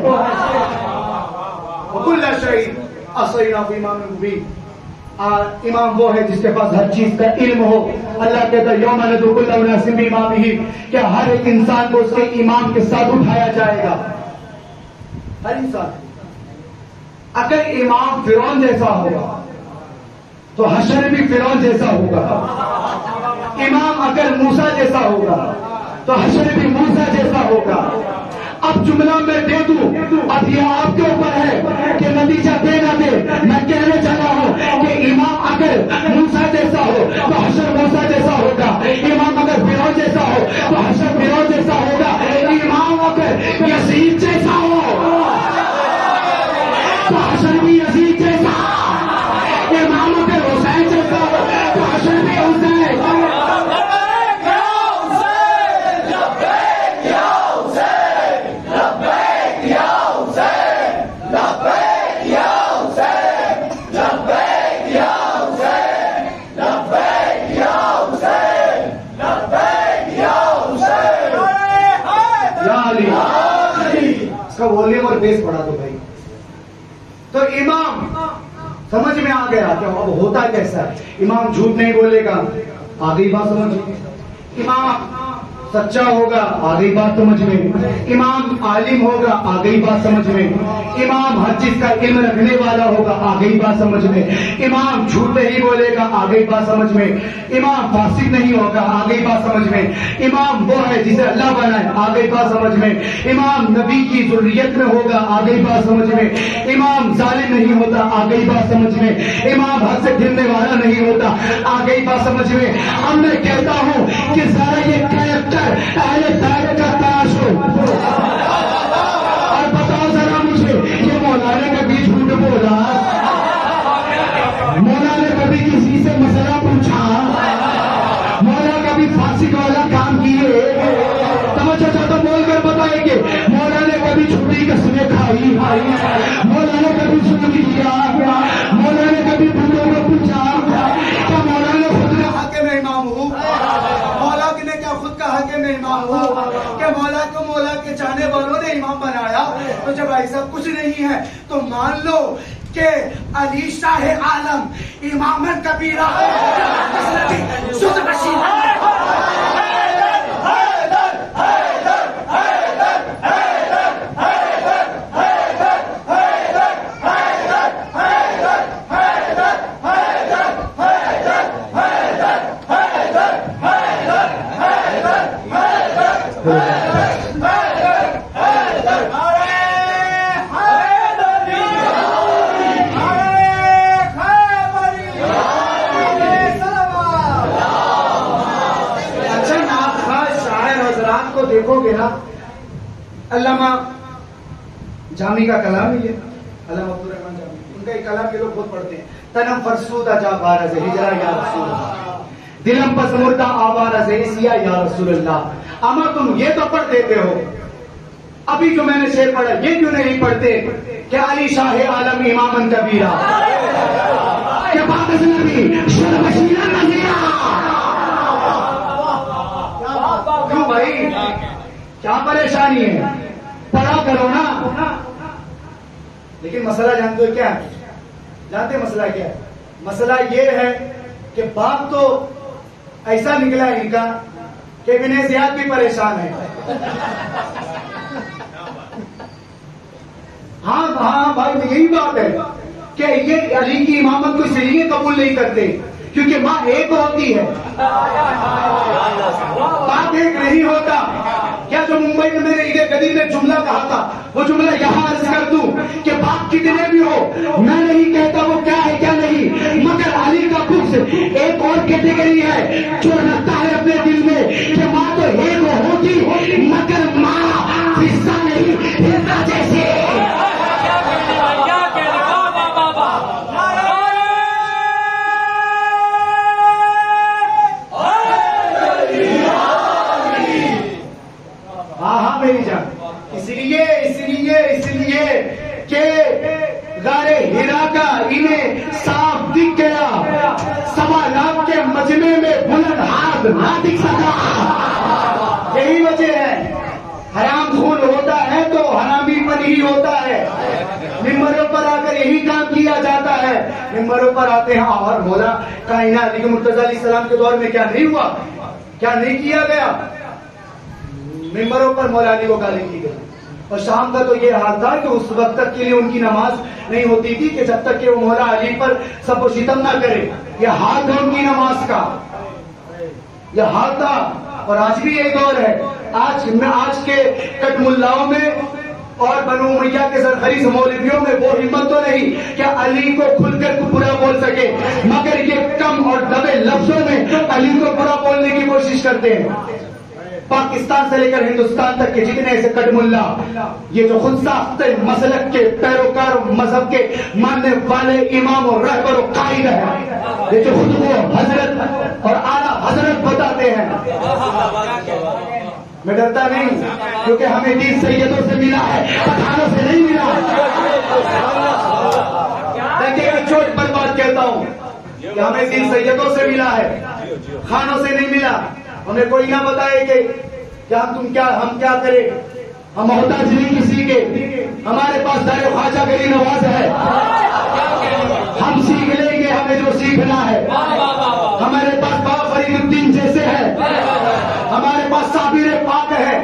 وَكُلَّ شَيْءٍ أَحْصَيْنَاهُ فِي إِمَامٍ مُبِينٍ۔ امام وہ ہے جس کے پاس ہر چیز کا علم ہو۔ اللہ کہتا ہے یوم ندعو کل اناس بامامہم، کہ ہر ایک انسان کو اس کے امام کے ساتھ اٹھایا جائے گا، ہر انسان۔ اگر امام فرعون جیسا ہوگا تو حشر بھی فرعون جیسا ہوگا، امام اگر موسیٰ جیسا ہوگا تو حشر بھی موسیٰ جیسا ہوگا۔ اب جملہ میں دے دوں، اب یہ آپ کے اوپر ہے کہ نتیجہ دے نہ دے۔ میں کہنے چلا ہوں کہ امام اگر موسیٰ جیسا ہو تو حشر موسیٰ جیسا ہوگا، امام اگر فرعون جیسا ہو تو حشر فرعون جیسا ہوگا، امام اگر یزید جیسا ہو تو حشر بھی یزید جیسا، امام اگر حسین جیسا ہو تو حشر بھی حسین۔ اس کا ولیوم اور بیس بڑھا دو بھائی۔ تو امام سمجھ میں آ گیا کہ اب ہوتا کیسا ہے۔ امام جھوٹ نہیں بولے گا، آگئی بات سمجھ۔ امام سچا ہوگا، آگئی بات سمجھ میں۔ امام عالم ہوگا، آگئی بات سمجھ میں۔ امام ہر چیز کا علم رکھنے والا ہوگا، آگئی بات سمجھ میں۔ امام جھوٹ نہیں بولے گا، آگئی بات سمجھ میں۔ امام فاسق نہیں ہوگا، آگئی بات سمجھ میں۔ امام وہ ہے جسے اللہ بنائے، آگئی بات سمجھ میں۔ امام نبی کی ذریت میں ہوگا، آگئی بات سمجھ میں۔ امام ظالم نہیں ہوتا، آگئی بات سمجھ میں۔ امام حد سے گرنے والا نہیں ہوتا، آگئی بات سمجھ میں۔ اب میں کہتا ہوں کہ ذرا یہ کریکٹر اہل بیت کا تلاش ہو، اور بتاؤ ذرا مجھے یہ مولانا کبھی جھوٹ بولا؟ مولا نے کبھی کسی سے مسئلہ پوچھا؟ مولا کبھی فاسق والا کام کیے؟ توجہ چاہتا بول کر بتائیں گے مولا نے کبھی چھوٹی قسمیں کھائی؟ مولا نے کبھی سن کیا؟ مولا نے کبھی بھوتوں کو پوچھا؟ کیا مولا نے خود کا حق میں امام ہوں؟ مولا نے کیا خود کا حق میں امام ہوں؟ نے امام بنایا. تو جب ایسا کچھ نہیں ہے تو مان لو کہ علی شاہ عالم امامن کبیرہ شد بشیر. دیکھو گے نا علامہ جامی کا کلام ہی ہے, علامہ عبدالرحمن جامی, ان کا ایک کلام یہ لوگ بہت پڑھتے ہیں. تنم فرسودہ جا بارز ہجرہ یا رسول اللہ, دلم پس مردہ آوارز اسیا یا رسول اللہ. اما تم یہ تو پڑھ دیتے ہو, ابھی جو میں نے شعر پڑھا یہ کیوں نہیں پڑھتے کہ علی شاہ عالم امامن کبیرہ, کہ باقی نبی شد بشیرہ نذیرہ. کیوں بھائی, کیا پریشانی ہے؟ پڑھا کرو نا. لیکن مسئلہ جانتے ہو کیا ہے؟ جانتے مسئلہ کیا ہے؟ مسئلہ یہ ہے کہ باپ تو ایسا نکلا ہے ان کا کہ ابن زیاد بھی پریشان ہے. ہاں بھائی, یہی بات ہے کہ یہ علی کی امامت کو اس لیے قبول نہیں کرتے کیونکہ ماں ایک ہوتی ہے, باپ ایک نہیں ہوتا. کیا جو ممبئی میں میرے عید قدیم میں جملہ کہا تھا, وہ جملہ یہاں عرض کر دوں کہ باپ کتنے بھی ہو, میں نہیں کہتا وہ کیا ہے کیا نہیں, مگر علی کا بغض ایک اور کیٹیگری ہے جو رکھتا ہے اپنے دل میں کہ ماں تو ایک ہوتی مگر ماں حصہ نہیں, حصہ جیسے. ہاں میری جان, اس لیے کہ غار ہیرا کا انہیں صاف دکھ گیا, سوا لاکھ کے مجمع میں بلند ہاتھ نہ دکھ سکا. یہی وجہ ہے, حرام خون ہوتا ہے تو حرامی پن ہی ہوتا ہے. ممبروں پر آ کر یہی کام کیا جاتا ہے, ممبروں پر آتے ہیں اور مولا کائنات علی مرتضیٰ علیہ السلام کے دور میں کیا نہیں ہوا, کیا نہیں کیا گیا. ممبروں پر مولا علی کو گالی کی گئی, اور شام کا تو یہ حال تھا کہ اس وقت تک کے لیے ان کی نماز نہیں ہوتی تھی کہ جب تک کہ وہ مولا علی پر سب و ستم نہ کرے. یہ حال تھا ان کی نماز کا, یہ حال تھا. اور آج بھی یہی دور ہے. آج کے کٹ ملاؤں میں اور بنو امیہ کے سرخریز مولویوں میں وہ ہمت تو نہیں کہ علی کو کھل کر برا بول سکے, مگر یہ کم اور دبے لفظوں میں علی کو برا بولنے کی کوشش کرتے ہیں. پاکستان سے لے کر ہندوستان تک کے جتنے ایسے کٹ ملا, یہ جو خود ساخت مسلک کے پیروکار, مذہب کے ماننے والے امام اور رہبر و قائد ہیں, یہ جو خود کو حضرت اور اعلیٰ حضرت بتاتے ہیں. میں ڈرتا نہیں کیونکہ ہمیں دین سیدوں سے ملا ہے, پٹھانوں سے نہیں ملا. دیکھیے میں چھوٹ پر بات کہتا ہوں کہ ہمیں دین سیدوں سے ملا ہے, خانوں سے نہیں ملا. ہمیں کوئی نہ بتائے کہ ہم کیا کریں, ہم محتاج نہیں کسی کے. ہمارے پاس دار خواجہ گلی نواز ہے, ہم سیکھ لیں گے ہمیں جو سیکھنا ہے. ہمارے پاس بابا فرید الدین جیسے ہے, ہمارے پاس صابر پاک ہے,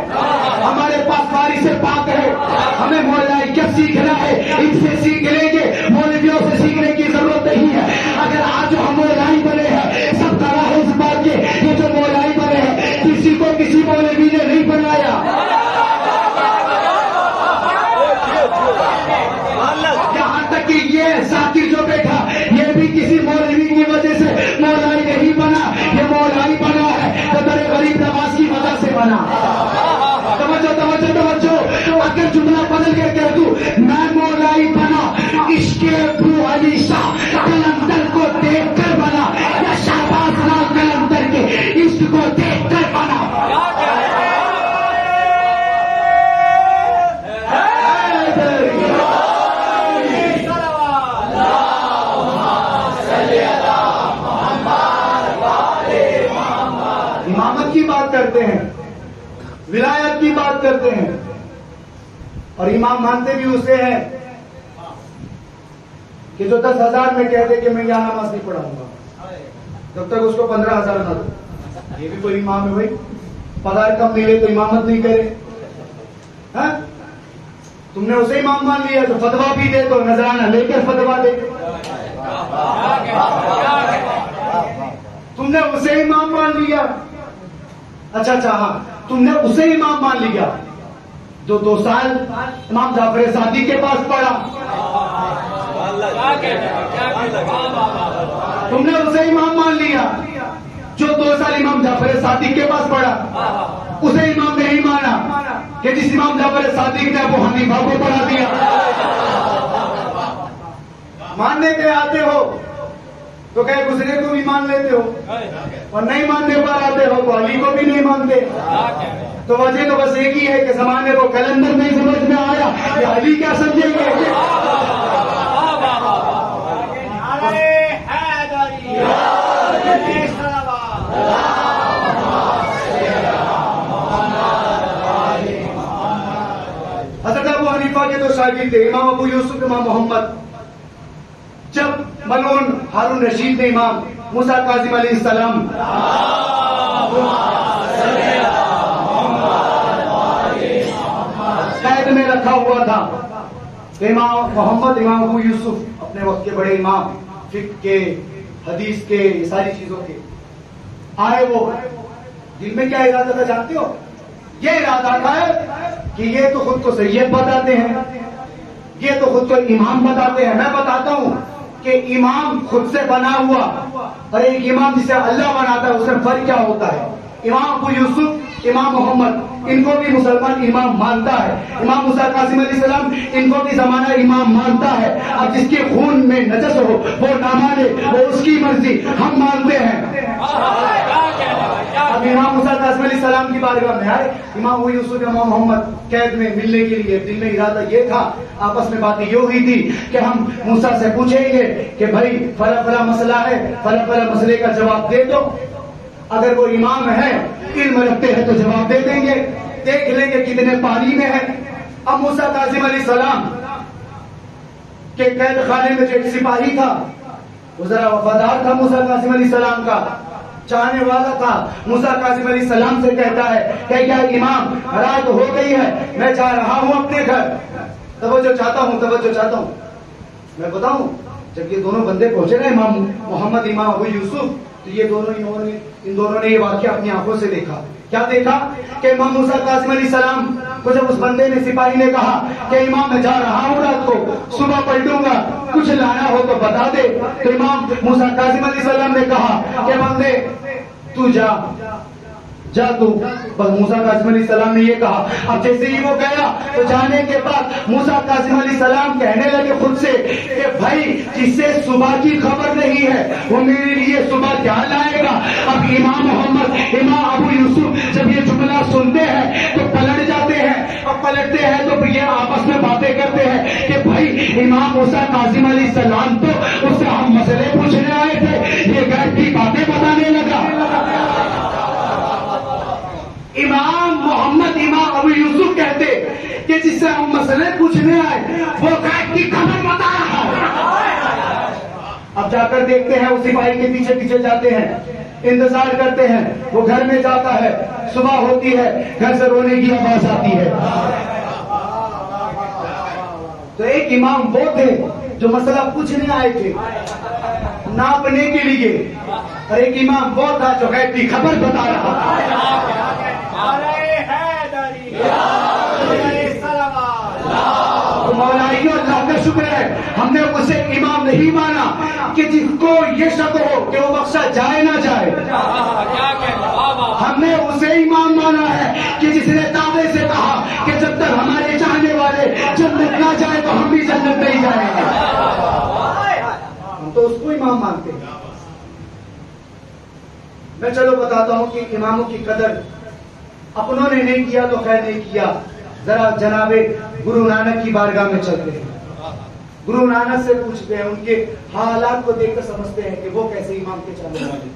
ہمارے پاس وارث پاک ہے. ہمیں مولائی کیا سیکھنا ہے, ان سے سیکھ لیں گے, مولویوں سے سیکھنے کی ضرورت نہیں ہے. اگر آج جو ہم مولائی بنے ہیں سب گواہ ہے اس بات کے, یہ جو مولائی بنے ہیں کسی کو کسی مولوی نے نہیں بنایا. یہاں تک کہ یہ ذاکر جو بیٹھا یہ بھی کسی مولوی کی وجہ سے مولائی نہیں بنا, یہ مولائی بنا ہے تو در غریب نواز کی وجہ سے بنا. توجہ توجہ توجہ, اگر جملہ بدل کے کہہ دوں میں مولائی بنا عشق ابو علی شاہ قلندر کو دیکھ کر بنا, یا شہباز لال قلندر کے عشق کو دیکھ کر بنا. امامت کی بات کرتے ہیں, ولایت کی بات کرتے ہیں, اور امام مانتے بھی اسے ہیں کہ جو 10,000 میں کہہ دے کہ میں یہاں نماز نہیں پڑھاؤں گا جب تک اس کو 15,000 نہ دو. یہ بھی کوئی امام ہے بھائی؟ پگار کم ملے تو امامت نہیں کرے. ہاں تم نے اسے امام مان لیا جو فتوا بھی دے تو نذرانہ لے کر فتوا دے. تم نے اسے امام مان لیا. اچھا ہاں تم نے اسے امام مان لیا جو 2 سال امام جعفر صادق کے پاس پڑھا. تم نے اسے امام مان لیا جو 2 سال امام جعفر صادق کے پاس پڑھا. اسے امام نہیں مانا کہ جس امام جعفر صادق نے ابو حنیفہ کو پڑھا دیا. ماننے کے آتے ہو تو کہ گزرے کو بھی مان لیتے ہو اور نہیں ماننے پر آتے ہو تو علی کو بھی نہیں مانتے. تو وجہ تو بس ایک ہی ہے کہ زمانے کو کلندر نہیں سمجھ میں آیا کہ علی کیا سمجھیں گے. حضرت ابو حنیفہ کے تو شاگرد تھے امام ابو یوسف امام محمد. جب ملعون ہارون رشید نے امام موسیٰ کاظم علیہ السلام قید میں رکھا ہوا تھا تو امام محمد امام ابو یوسف اپنے وقت کے بڑے امام فقہ کے حدیث کے یہ ساری چیزوں کے آئے. وہ دل میں کیا ارادہ تھا جانتے ہو؟ یہ ارادہ تھا کہ یہ تو خود کو سید بتاتے ہیں, یہ تو خود کو امام بتاتے ہیں. میں بتاتا ہوں کہ امام خود سے بنا ہوا اور ایک امام جسے اللہ بناتا ہے اس میں فرق کیا ہوتا ہے. امام ابو یوسف امام محمد ان کو بھی مسلمان امام مانتا ہے. امام موسیٰ کاظم علیہ السلام ان کو بھی زمانہ امام مانتا ہے. اب جس کے خون میں نجس ہو وہ نہ مانے, وہ اس کی مرضی, ہم مانتے ہیں. اب امام موسیٰ کاظم علیہ السلام کی بارگاہ میں آئے امام ابو یوسف امام محمد قید میں ملنے کے لیے. دل میں ارادہ یہ تھا, آپس میں باتیں یہ ہوئی تھی کہ ہم موسیٰ سے پوچھیں گے کہ بھائی فلاں مسئلہ ہے, فلاں مسئلے کا جواب دے دو. اگر وہ امام ہے علم رکھتے ہیں تو جواب دے دیں گے, دیکھ لیں گے کتنے پانی میں ہے. اب موسیٰ کاظم علیہ السلام کے قید خانے میں جو ایک سپاہی تھا وہ ذرا وفادار تھا موسیٰ کاظم علیہ السلام کا, چاہنے والا تھا. موسیٰ کاظم علیہ السلام سے کہتا ہے کہ کیا امام رات ہو گئی ہے, میں جا رہا ہوں اپنے گھر. توجہ چاہتا ہوں. میں بتاؤں جب یہ دونوں بندے پہنچے نا امام محمد امام ابو یوسف تو یہ دونوں ان دونوں نے یہ واقعہ اپنی آنکھوں سے دیکھا. کیا دیکھا کہ امام موسیٰ کاظم علیہ السلام کو جب اس بندے نے سپاہی نے کہا کہ امام میں جا رہا ہوں رات کو, صبح پلٹوں گا, کچھ لانا ہو تو بتا دے, تو امام موسیٰ کاظم علیہ السلام نے کہا کہ بندے تو جا تو. بس موسیٰ کاظم علیہ السلام نے یہ کہا. اب جیسے ہی وہ گیا تو جانے کے بعد موسیٰ کاظم علیہ السلام کہنے لگے خود سے کہ بھائی جس سے صبح کی خبر نہیں ہے وہ میرے لیے صبح کیا لائے گا. اب امام محمد امام ابو یوسف جب یہ جملہ سنتے ہیں تو پلٹ جاتے ہیں, اور پلٹتے ہیں تو یہ آپس میں باتیں کرتے ہیں کہ بھائی امام موسیٰ کاظم علیہ السلام تو اس سے ہم مسئلے پوچھنے آئے تھے, یہ غیب کی باتیں بتانے لگا. امام محمد امام ابو یوسف کہتے کہ جس سے ہم مسئلے پوچھنے آئے وہ غیب کی خبر بتا رہا ہے. اب جا کر دیکھتے ہیں, اس سپاہی کے پیچھے پیچھے جاتے ہیں, انتظار کرتے ہیں. وہ گھر میں جاتا ہے, صبح ہوتی ہے, گھر سے رونے کی آواز آتی ہے. تو ایک امام وہ تھے جو مسئلہ پوچھنے آئے تھے ناپنے کے لیے, اور ایک امام وہ تھا جو غیب کی خبر بتا رہا تھا. مولائی اللہ کا شکر ہے ہم نے اسے امام نہیں مانا کہ جس کو یہ شک ہو کہ وہ بخشا جائے نہ جائے. ہم نے اسے امام مانا ہے کہ جس نے دعوے سے کہا کہ جب تک ہمارے چاہنے والے جنت نہ جائے تو ہم بھی جنت نہیں جائیں گے. ہم تو اس کو امام مانتے ہیں. میں چلو بتاتا ہوں کہ اماموں کی قدر اپنوں نے نہیں کیا تو خیر نہیں کیا. ذرا جناب گرو نانک کی بارگاہ میں چلتے ہیں, گرو نانک سے پوچھتے ہیں, ان کے حالات کو دیکھ کر سمجھتے ہیں کہ وہ کیسے امام کے چاہنے والے.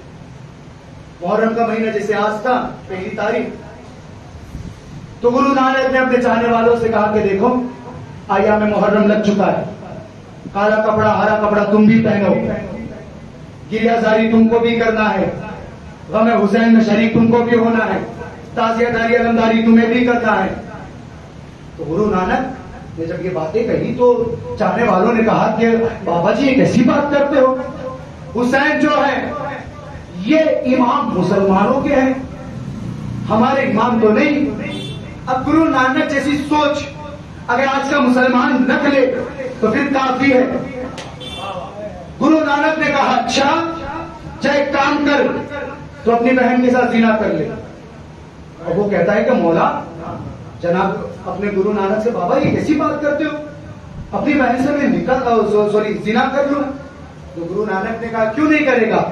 محرم کا مہینہ جیسے آج تھا 1 تاریخ, تو گرو نانک نے اپنے چاہنے والوں سے کہا کہ دیکھو ایام محرم لگ چکا ہے، کالا کپڑا ہرا کپڑا تم بھی پہنو، گریہ زاری تم کو بھی کرنا ہے، غم حسین میں شریک تم کو بھی ہونا ہے، تعزیہ داری علمداری تمہیں بھی کرنا ہے۔ تو گرو نانک نے جب یہ باتیں کہی تو چاہنے والوں نے کہا کہ بابا جی یہ کیسی بات کرتے ہو، حسین جو ہے یہ امام مسلمانوں کے ہیں، ہمارے امام تو نہیں۔ اب گرو نانک جیسی سوچ اگر آج کا مسلمان رکھ لے تو پھر کافی ہے۔ گرو نانک نے کہا اچھا چاہے کام کر تو اپنی بہن کے ساتھ زنا کر لے۔ اور وہ کہتا ہے کہ مولا جناب اپنے گرو نانک سے بابا یہ کیسی بات کرتے ہو، اپنی بہن سے میں زنا کر لوں؟ تو گرو نانک نے کہا کیوں نہیں کرے گا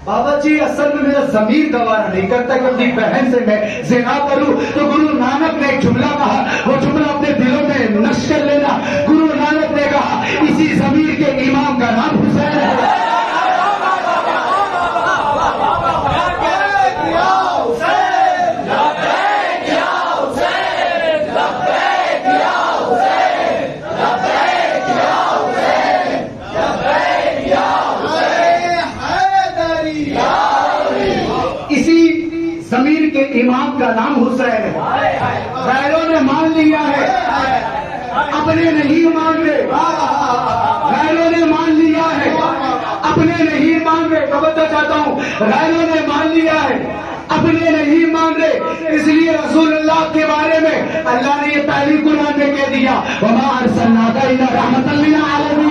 بابا جی، اصل میں میرا ضمیر گوارا نہیں کرتا کہ اپنی بہن سے میں زنا کروں۔ تو گرو نانک نے ایک جملہ کہا، وہ جملہ اپنے دلوں میں نقش کر لینا۔ گرو نانک نے کہا اسی ضمیر کے امام کا نام حسین ہے۔ ضمیر کے امام کا نام حسین ہے۔ غیروں نے مان لیا ہے، اپنے نہیں مان رہے، غیروں نے مان لیا ہے، اپنے نہیں مان رہے۔ توجہ چاہتا ہوں، غیروں نے مان لیا ہے، اپنے نہیں مان رہے۔ اس لیے رسول اللہ کے بارے میں اللہ نے یہ پہلی قرآن میں کہہ دیا وَمَا أَرْسَلْنَاكَ إِلَّا رَحْمَةً لِّلْعَالَمِينَ۔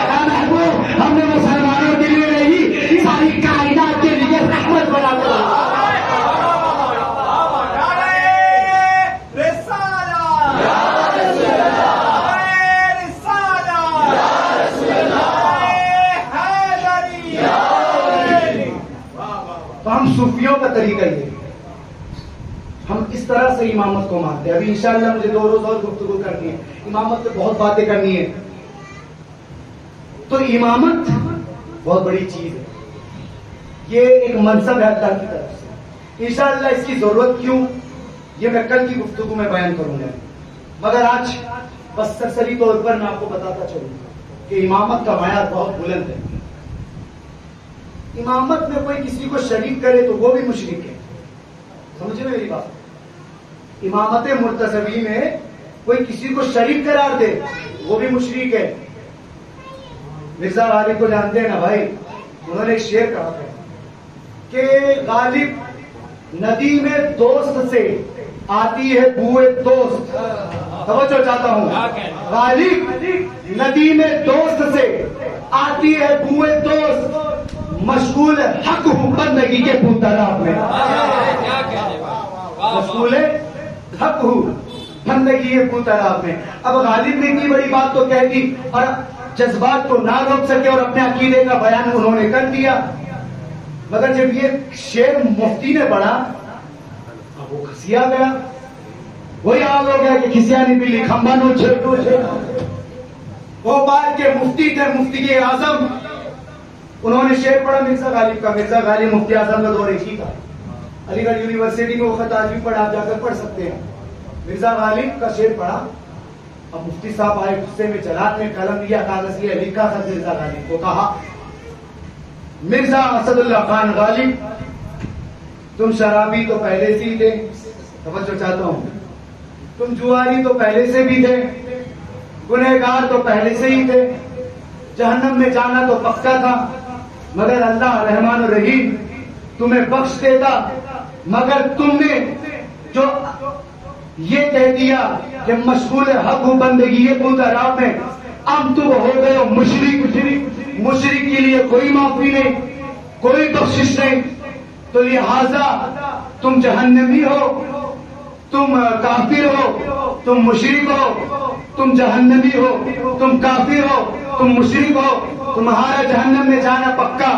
اے محبوب ہم نے مسلمانوں کے لیے نہیں ساری کائنات کے لیے رحمت بنا دیا۔ ہم صوفیوں کا طریقہ یہ ہے، ہم اس طرح سے امامت کو مانتے ہیں۔ ابھی انشاءاللہ مجھے 2 روز اور گفتگو کرنی ہے، امامت پہ بہت باتیں کرنی ہے۔ تو امامت بہت بڑی چیز ہے، یہ ایک منصب ہے اللہ کی طرف سے۔ انشاءاللہ اس کی ضرورت کیوں یہ میں کل کی گفتگو میں بیان کروں گا، مگر آج بس سرسری طور پر میں آپ کو بتاتا چلوں گا کہ امامت کا معیار بہت بلند ہے۔ امامت میں کوئی کسی کو شریک کرے تو وہ بھی مشرک ہے، سمجھے میری بات؟ امامت مرتضوی میں کوئی کسی کو شریک قرار دے وہ بھی مشرک ہے۔ مرزا غالب کو جانتے ہیں نا بھائی، انہوں نے ایک شعر کہا تھا کہ غالب ندی میں دوست سے آتی ہے بوئے دوست۔ توجہ چاہتا ہوں، غالب ندی میں دوست سے آتی ہے بوئے دوست، مشغول حق ہوں بندگی کے پوتراب میں، مشغول حق ہوں بندگی کے پوتراب میں۔ اب غالب نے اتنی بڑی بات تو کہہ دی اور جذبات کو نہ روک سکے اور اپنے عقیدے کا بیان انہوں نے کر دیا، مگر جب یہ شعر مفتی نے پڑھا اب وہ کھسیا گیا، وہی حال ہو گیا کہ کھسیانی بھی لکھمبا نو چھیٹو چھیٹو۔ وہ بات کے مفتی تھے، مفتی کے اعظم، انہوں نے شعر پڑھا مرزا غالب کا۔ مرزا غالب مفتی اعظم کا دور ایک ہی تھا، علی گڑھ یونیورسٹی میں وہ خط آج بھی پڑھا، آپ جا کر پڑھ سکتے ہیں۔ مرزا غالب کا شعر پڑھا، اب مفتی صاحب آئے غصے میں، چلاک نے قلم لیا، کاغذ لیا، لکھا تھا مرزا غالب کو، کہا مرزا اسد اللہ خان غالب تم شرابی تو پہلے سے ہی تھے، توجہ چاہتا ہوں، تم جواری تو پہلے سے بھی تھے، گنہگار تو پہلے سے ہی تھے، جہنم میں جانا تو پکا تھا، مگر اللہ رحمان الرحیم تمہیں بخش دیتا، مگر تم نے جو یہ کہہ دیا کہ مشغول حق ہوں بندگی یہ پوتراب میں، اب تم ہو گئے ہو مشرک۔ مشرک کے لیے کوئی معافی نہیں، کوئی بخشش نہیں، تو لہذا تم جہنمی ہو، تم کافر ہو، تم مشرک ہو، تم جہنمی ہو، تم کافر ہو، تم مشرک ہو، تمہارا جہنم میں جانا پکا۔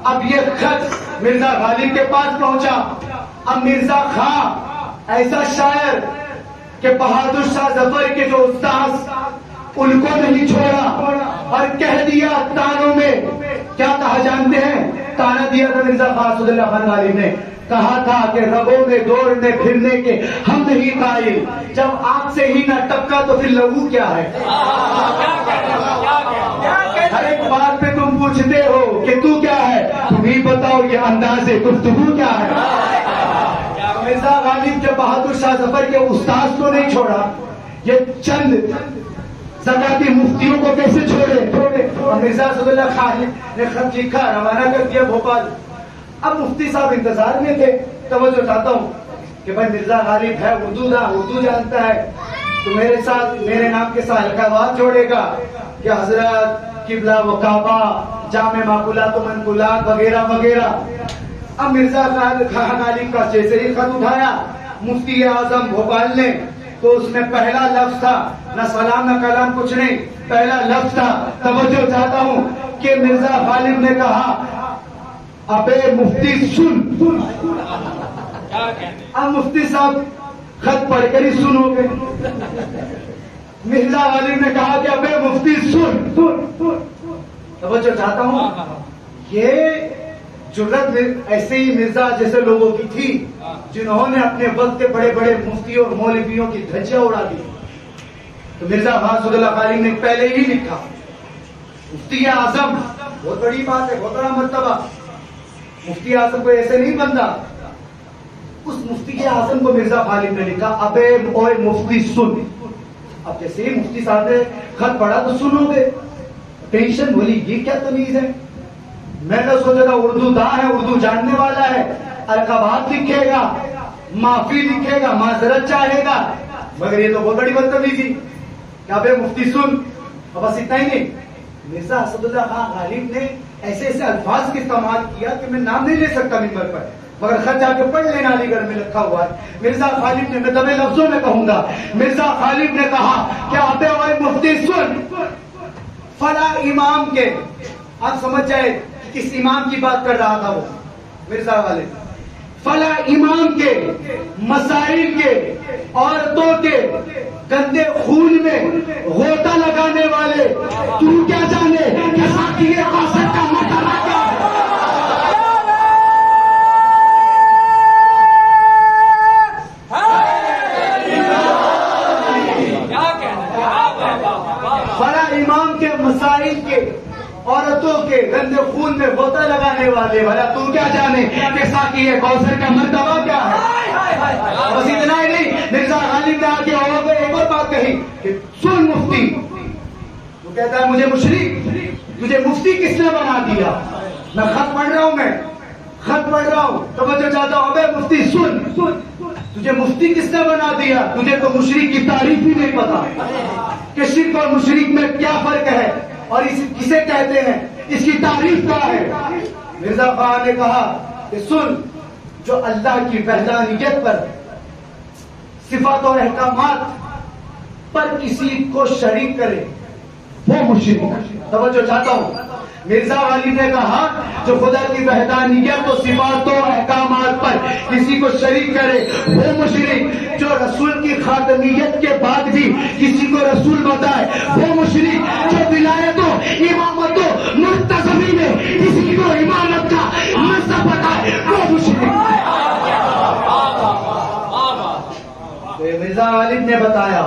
اب یہ خط مرزا غالب کے پاس پہنچا۔ اب مرزا خان ایسا شاعر کہ بہادر شاہ ظفر کے جو استاذ ان کو نہیں چھوڑا اور کہہ دیا تانوں میں، کیا کہا جانتے ہیں؟ تانا دیا تھا مرزا اسد اللہ خان غالب نے، کہا تھا کہ رگوں میں دوڑنے پھرنے کے ہم نہیں قائل، جب آنکھ سے ہی نہ ٹپکا تو پھر لہو کیا ہے؟ ہر ایک بات پہ تم پوچھتے ہو کہ تو کیا ہے، تم ہی بتاؤ یہ انداز گفتگو کیا ہے؟ مرزا غالب جب بہادر شاہ ظفر کے استاذ کو نہیں چھوڑا، یہ چند زکاتی مفتیوں کو کیسے چھوڑے؟ اور مرزا اسد اللہ خان نے خط لکھا، روانہ کر دیا بھوپال۔ اب مفتی صاحب انتظار میں تھے۔ توجہ چاہتا ہوں کہ بھائی مرزا غالب ہے اردو جانتا ہے، تو میرے ساتھ میرے نام کے ساتھ القابات جوڑے گا کہ حضرت قبلہ و کعبہ، جامع معقولات و منقولات وغیرہ وغیرہ۔ اب مرزا غالب کا جیسے ہی خط اٹھایا مفتی اعظم بھوپال نے، تو اس میں پہلا لفظ تھا، نہ سلام نہ کلام کچھ نہیں، پہلا لفظ تھا۔ توجہ چاہتا ہوں کہ مرزا غالب نے کہا ابے مفتی سن۔ اب مفتی صاحب خط پڑھ کر ہی سنو گے۔ مرزا غالب نے کہا کہ ابے مفتی سن۔ توجہ چاہتا ہوں یہ جرت ایسے ہی مرزا جیسے لوگوں کی تھی جنہوں نے اپنے وقت کے بڑے بڑے مفتیوں اور مولویوں کی دھجیاں اڑا دی۔ تو مرزا اسد اللہ غالب نے پہلے ہی لکھا مفتی اعظم، بہت بڑی بات ہے، بہت بڑا مرتبہ، مفتی اعظم کو ایسے نہیں بنتا۔ اس مفتی اعظم کو مرزا غالب نے لکھا ابے اوے مفتی سن۔ اب جیسے ہی مفتی صاحب نے خط پڑھا تو سنو گے، ٹینشن بولی یہ کیا تمیز ہے؟ میں نے سوچا تھا اردو داں ہے، اردو جاننے والا ہے، القابات لکھے گا، معافی لکھے گا، معذرت چاہے گا، مگر یہ تو بہت بڑی بدتمیزی کہ ابے مفتی سن۔ اور بس اتنا ہی نہیں، مرزا اسد اللہ خان غالب نے ایسے ایسے الفاظ کا استعمال کیا کہ میں نام نہیں لے سکتا ممبر پر، مگر خط جا کے پڑھ لینا، علی گڑھ میں لکھا ہوا ہے۔ مرزا غالب نے، میں دبے لفظوں میں کہوں گا، مرزا غالب نے کہا کہ ابے اوے مفتی سن، فلاں امام کے، آپ سمجھ جائے کس امام کی بات کر رہا تھا وہ مرزا غالب، فلاں امام کے مسائل کے، عورتوں کے گندے خون میں غوطہ لگانے والے، تو کیا جانے کہ ساتھی قاصد کا مرتبہ کیا ہے؟ فلاں امام کے مسائل کے، عورتوں کے گندے خون میں غوطہ لگانے والے، بھلا تو کیا جانے کہ ساقی کوثر کا مرتبہ کیا ہے؟ بس اتنا ہی نہیں، مرزا غالب نے آگے ایک اور بات کہی کہ سن مفتی، وہ کہتا ہے مجھے مشرک، تجھے مفتی کس نے بنا دیا؟ میں خط پڑھ رہا ہوں، میں خط پڑھ رہا ہوں، توجہ چاہتا ہوں، ابے مفتی سن، تجھے مفتی کس نے بنا دیا؟ تجھے تو مشرک کی تعریف ہی نہیں پتا کہ شرک اور مشرک میں کیا فرق ہے اور کسے کہتے ہیں، اس کی تعریف کیا ہے؟ مرزا خان نے کہا کہ سن، جو اللہ کی وحدانیت پر، صفات اور احکامات پر کسی کو شریک کرے وہ مشرک۔ توجہ چاہتا ہوں، مرزا غالب نے کہا جو خدا کی وحدانیت و صفات و احکامات پر کسی کو شریک کرے وہ مشرک، جو رسول کی خاتمیت کے بعد بھی کسی کو رسول بتائے وہ مشرک، جو ولایت و امامت و مرتضوی میں کسی کو امامت کا منصب بتائے وہ مشرک۔ تو مرزا غالب نے بتایا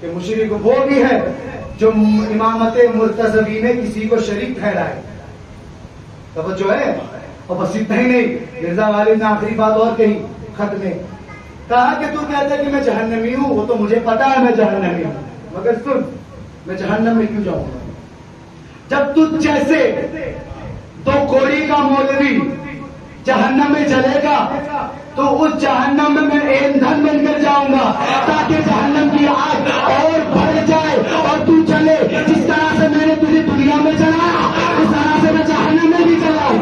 کہ مشرک وہ بھی ہے جو امامت مرتضوی میں کسی کو شریک ٹھہرائے۔ توجہ ہے؟ اور بس اتنا ہی نہیں، مرزا غالب نے آخری بات اور کہی خط میں، کہا کہ تو کہتا ہے کہ میں جہنمی ہوں، وہ تو مجھے پتا ہے میں جہنمی ہوں، مگر سن، میں جہنم میں کیوں جاؤں گا؟ جب تجھ جیسے دو کوڑی کا مولوی جہنم میں چلے گا تو اس جہنم میں ایندھن بن کر جاؤں گا تاکہ جہنم کی آگ اور بڑھ جائے اور تو چلے جس طرح سے میں نے تجھے دنیا میں چلایا اس طرح سے میں جہنم میں بھی چلاؤں۔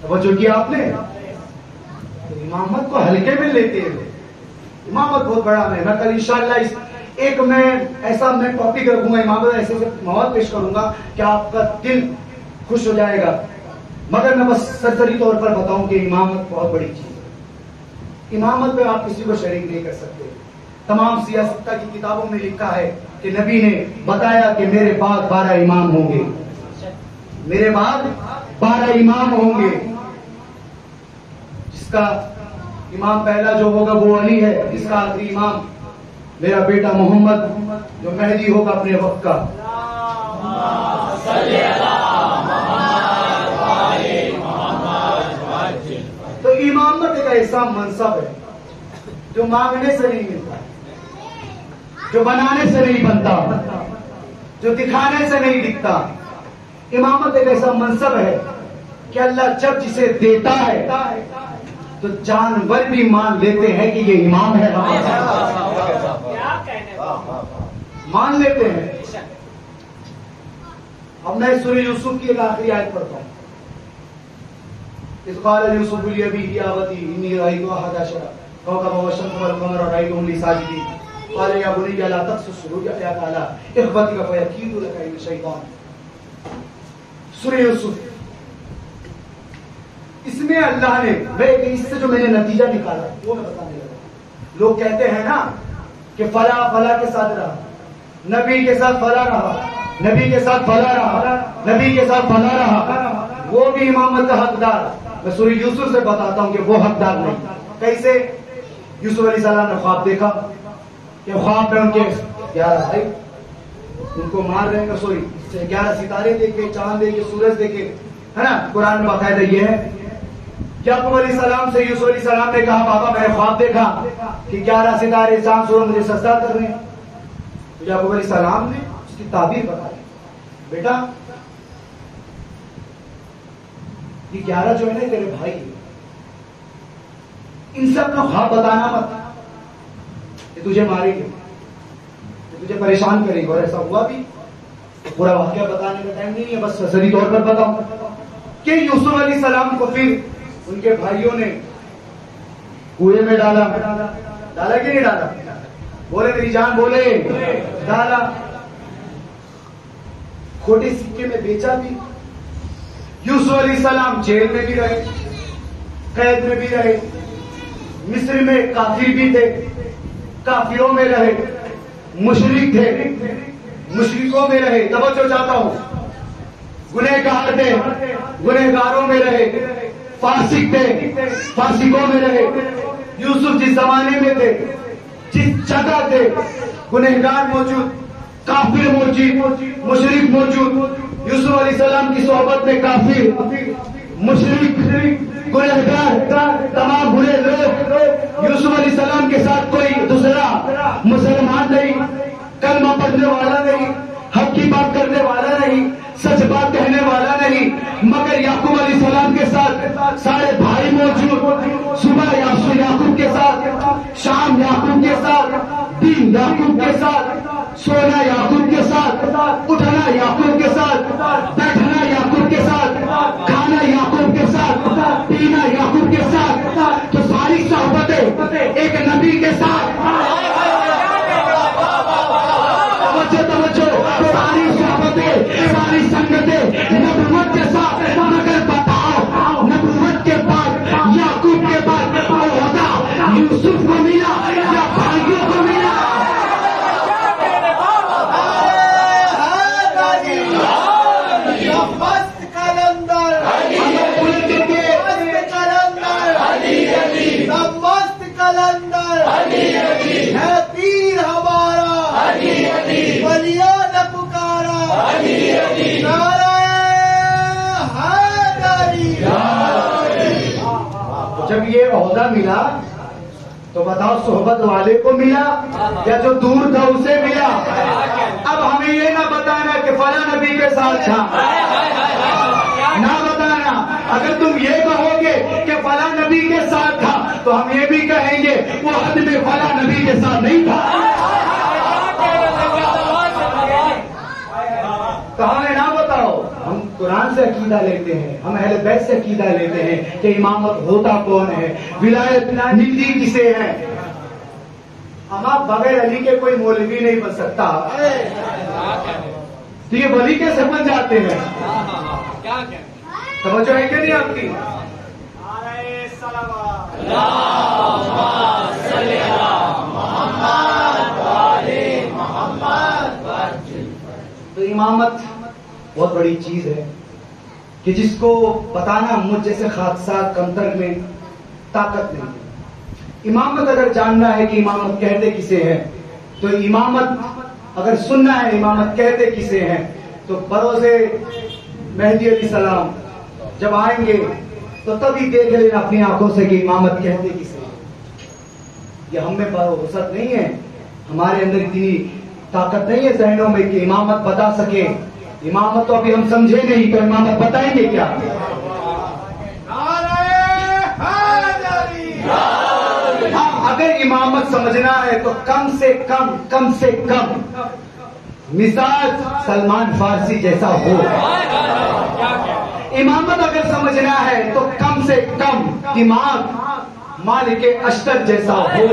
توجہ کیا آپ نے؟ امامت کو ہلکے میں لیتے ہیں، امامت بہت بڑا ہے۔ میں کل انشاءاللہ اس ایک میں ایسا میں ٹاپک رکھوں گا، امامت ایسے مواد پیش کروں گا کہ آپ کا دل خوش ہو جائے گا۔ مگر میں بس سرسری طور پر بتاؤں کہ امامت بہت بڑی چیز ہے. امامت پہ آپ کسی کو شریک نہیں کر سکتے. تمام سیاستہ کی کتابوں میں لکھا ہے کہ نبی نے بتایا کہ میرے بعد 12 امام ہوں گے, میرے بعد 12 امام ہوں گے. جس کا امام پہلا جو ہوگا وہ علی ہے, جس کا آخری امام میرا بیٹا محمد جو مہدی ہوگا اپنے وقت کا. تو امامت ایک ایسا منصب ہے جو مانگنے سے نہیں ملتا, جو بنانے سے نہیں بنتا, جو دکھانے سے نہیں دکھتا. امامت ایک ایسا منصب ہے کہ اللہ جب جسے دیتا ہے تو جانور بھی مان لیتے ہیں کہ یہ امام ہے, مان لیتے ہیں. اب میں سورہ یوسف کی ایک آخری آیت پڑھتا ہوں. اذ قال یوسف لأبیہ یا ابتی انی رأیت احد عشر کوكبا والشمس والقمر رأیتهم لی ساجدین قال یا بنی لا تقصص رؤیاک علی اخوتک فیکیدوا لک کید الشیطان. سورہ یوسف, اس میں اللہ نے اس سے جو میں نے نتیجہ نکالا وہ میں بتانے لگا. لوگ کہتے ہیں نا کہ فلاں فلاں کے ساتھ رہا, نبی کے ساتھ فلاں رہا, نبی کے ساتھ فلاں رہا, نبی کے ساتھ فلاں رہا, وہ بھی امامت کا حقدار. میں سورہ یوسف سے بتاتا ہوں کہ وہ حقدار نہیں. کیسے؟ یوسف علیہ السلام نے خواب دیکھا کہ خواب میں ان کے 11 بھائی ان کو مار رہے ہیں, سوری 11 ستارے دیکھے, چاند دیکھے, سورج دیکھے, ہے نا. قرآن میں باقاعدہ یہ ہے. یعقوب علیہ السلام سے یوسف علیہ السلام نے کہا بابا میں نے خواب دیکھا کہ 11 ستارے چاند سورج مجھے سجدہ کر رہے ہیں. تو یعقوب علیہ السلام نے اس کی تعبیر بتائی, بیٹا یہ 11 جو ہے نا تیرے بھائی, ان سے اپنا خواب بتانا مت, یہ تجھے ماریں گے, یہ تجھے پریشان کریں گے. اور ایسا ہوا بھی. پورا واقعہ بتانے کا ٹائم نہیں ہے, بس سرسری طور پر بتاؤں کہ یوسف علیہ السلام کو پھر ان کے بھائیوں نے کنویں میں ڈالا. ڈالا کہ نہیں ڈالا؟ بولے میری جان, بولے ڈالا. کھوٹے سکے میں بیچا بھی. یوسف علیہ السلام جیل میں بھی رہے, قید میں بھی رہے, مصر میں کافر بھی تھے, کافروں میں رہے, مشرک تھے, مشرکوں میں رہے. توجہ چاہتا ہوں, گنہگار تھے, گنہگاروں میں رہے, فاسق تھے, فاسقوں میں رہے. یوسف جس زمانے میں تھے, جس جگہ تھے, گنہگار موجود, کافر موجود, مشرک موجود. یوسف علیہ السلام کی صحبت میں کافر, مشرک, گنہگار, تمام برے لوگ. یوسف علیہ السلام کے ساتھ کوئی دوسرا مسلمان نہیں, کلمہ پڑھنے والا نہیں, حق کی بات کرنے والا نہیں, سچ بات کہنے والا نہیں. مگر یعقوب علیہ السلام کے ساتھ سارے بھائی موجود. صبح یعقوب کے ساتھ, شام یعقوب کے ساتھ, دن یعقوب کے ساتھ, سونا یعقوب کے ساتھ, اٹھنا یعقوب کے ساتھ, بیٹھنا یعقوب کے ساتھ, کھانا یعقوب کے ساتھ, پینا یعقوب کے ساتھ. تو ساری صحبتیں ایک نبی کے ساتھ. توجہ, ساری صحبتیں, ساری سنگتیں نبوت کے ساتھ. مگر بتاؤ نبوت کے بعد, یعقوب کے بعد عہدہ یوسف کو ملا یا بھائیوں کو ملا؟ جب یہ عہدہ ملا تو بتاؤ صحبت والے کو ملا یا جو دور تھا اسے ملا؟ اب ہمیں یہ نہ بتانا کہ فلاں نبی کے ساتھ تھا, نہ بتانا. اگر تم یہ کہو گے کہ فلاں نبی کے ساتھ تھا تو ہم یہ بھی کہیں گے وہ حد میں فلاں نبی کے ساتھ نہیں تھا. تو ہمیں نہ بتاؤ. ہم قرآن سے عقیدہ لیتے ہیں, ہم اہل بیت سے عقیدہ لیتے ہیں کہ امامت ہوتا کون ہے, ولایت ملتی کسے ہے. ہم آپ بغیر علی کے کوئی مولوی نہیں بن سکتا. تو یہ ولی کیسے بن جاتے ہیں؟ توجہ ہے کہ نہیں آپ کی؟ تو امامت بہت بڑی چیز ہے کہ جس کو بتانا مجھ جیسے حادثات کمتر میں طاقت نہیں ہے. امامت اگر جاننا ہے کہ امامت کہتے کسے ہیں، تو امامت اگر سننا ہے امامت کہتے کسے ہیں، تو بروز مہدی علیہ السلام جب آئیں گے تو تبھی دیکھ لینا اپنی آنکھوں سے کہ امامت کہتے کسے ہیں. یہ ہم میں وسعت نہیں ہے، ہمارے اندر اتنی طاقت نہیں ہے ذہنوں میں کہ امامت بتا سکے. امامت تو ابھی ہم سمجھے نہیں، تو امامت بتائیں گے کیا؟ ہاں، اگر امامت سمجھنا ہے تو کم سے کم مزاج سلمان فارسی جیسا ہو. امامت اگر سمجھنا ہے تو کم سے کم دماغ مالک اشتر جیسا ہو.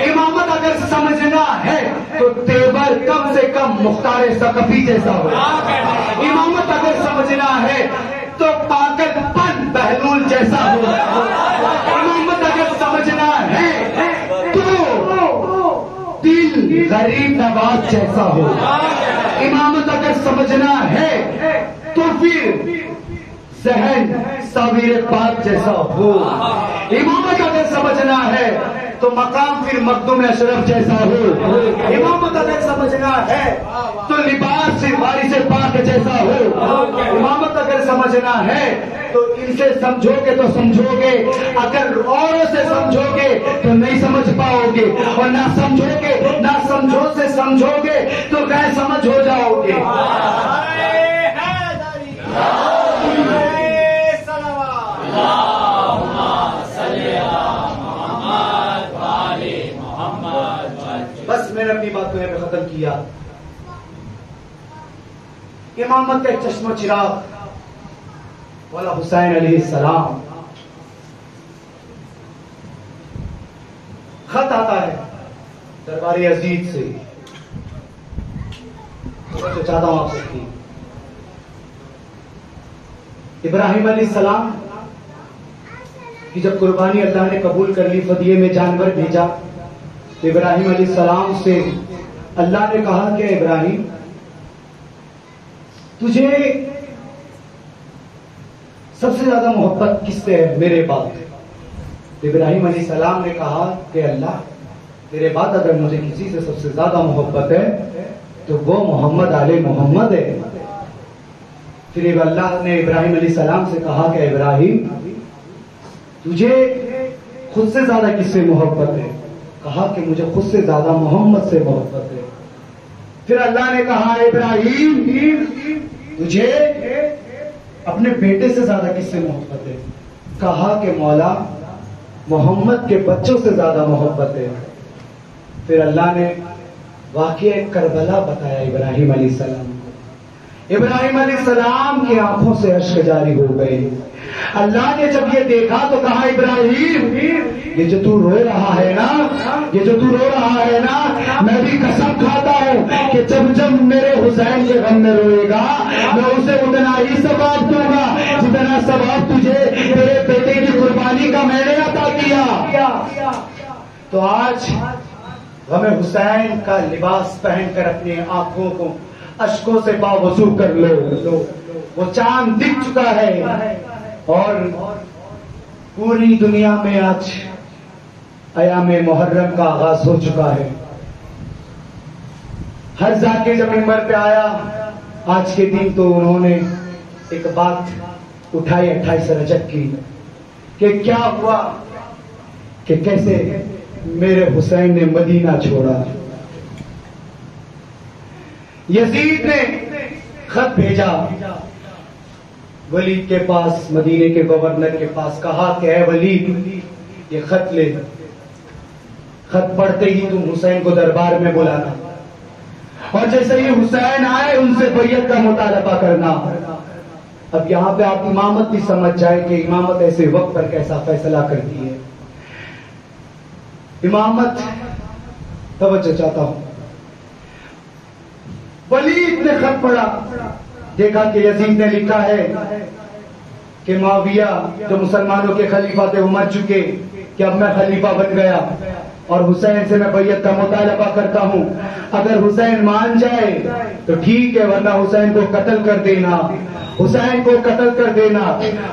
امامت اگر سمجھنا ہے تو تیور کم سے کم مختار ثقفی جیسا ہو. امامت اگر سمجھنا ہے تو پاگل پن بہلول جیسا ہو. امامت اگر سمجھنا ہے تو دل غریب نواز جیسا ہو. امامت اگر سمجھنا ہے تو پھر ذہن ساویر پاک جیسا ہو. امامت اگر سمجھنا ہے تو مقام پھر مخدوم اشرف جیسا ہو. امامت اگر سمجھنا ہے تو لباس پھر وارث پاک جیسا ہو. امامت اگر سمجھنا ہے تو ان سے سمجھو گے تو سمجھو گے، اگر اوروں سے سمجھو گے تو نہیں سمجھ پاؤ گے، اور نہ سمجھو گے نہ سمجھو سے سمجھو گے تو غیر سمجھ ہو جاؤ گے. بس میں نے اپنی بات کو یہاں پہ ختم کیا. امامت کا ایک چشم و چراغ والا حسین علیہ السلام. خط آتا ہے دربار عزیز سے، تو چاہتا ہوں آپ سے کہ ابراہیم علیہ السلام کی جب قربانی اللہ نے قبول کر لی، فدیے میں جانور بھیجا، تو ابراہیم علیہ السلام سے اللہ نے کہا کہ ابراہیم تجھے سب سے زیادہ محبت کس سے ہے؟ میرے بعد. تو ابراہیم علیہ السلام نے کہا کہ اللہ تیرے بعد اگر مجھے کسی سے سب سے زیادہ محبت ہے تو وہ محمد آل محمد ہے. پھر اللہ نے ابراہیم علیہ السلام سے کہا کہ ابراہیم تجھے خود سے زیادہ کس سے محبت ہے؟ کہا کہ مجھے خود سے زیادہ محمد سے محبت ہے. پھر اللہ نے کہا ابراہیم تجھے اپنے بیٹے سے زیادہ کس سے محبت ہے؟ کہا کہ مولا محمد کے بچوں سے زیادہ محبت ہے. پھر اللہ نے واقعہ کربلا بتایا ابراہیم علیہ السلام کو. ابراہیم علیہ السلام کی آنکھوں سے اشک جاری ہو گئے. اللہ نے جب یہ دیکھا تو کہا ابراہیم یہ جو تو رو رہا ہے نا، یہ جو تو رو رہا ہے نا، میں بھی قسم کھاتا ہوں کہ جب جب میرے حسین کے غم میں روئے گا میں اسے اتنا ہی ثواب دوں گا جتنا ثواب تجھے میرے بیٹے کی قربانی کا میں نے عطا کیا. تو آج غم حسین کا لباس پہن کر اپنی آنکھوں کو اشکوں سے باوضو کر لو. وہ چاند دکھ چکا ہے اور پوری دنیا میں آج ایام محرم کا آغاز ہو چکا ہے. ہر ذاکر جب منبر پہ آیا آج کے دن تو انہوں نے ایک بات اٹھائی 28 رجب کی کہ کیا ہوا کہ کیسے میرے حسین نے مدینہ چھوڑا. یزید نے خط بھیجا ولید کے پاس، مدینے کے گورنر کے پاس، کہا کہ اے ولید یہ خط لے، خط پڑھتے ہی تم حسین کو دربار میں بلانا اور جیسے ہی حسین آئے ان سے بیعت کا مطالبہ کرنا. اب یہاں پہ آپ امامت بھی سمجھ جائے کہ امامت ایسے وقت پر کیسا فیصلہ کرتی ہے. امامت توجہ چاہتا ہوں. ولید نے خط پڑھا، دیکھا کہ یزید نے لکھا ہے کہ معاویہ جو مسلمانوں کے خلیفہ تھے وہ مر چکے، کہ اب میں خلیفہ بن گیا اور حسین سے میں بیعت کا مطالبہ کرتا ہوں، اگر حسین مان جائے تو ٹھیک ہے، ورنہ حسین کو قتل کر دینا، حسین کو قتل کر دینا۔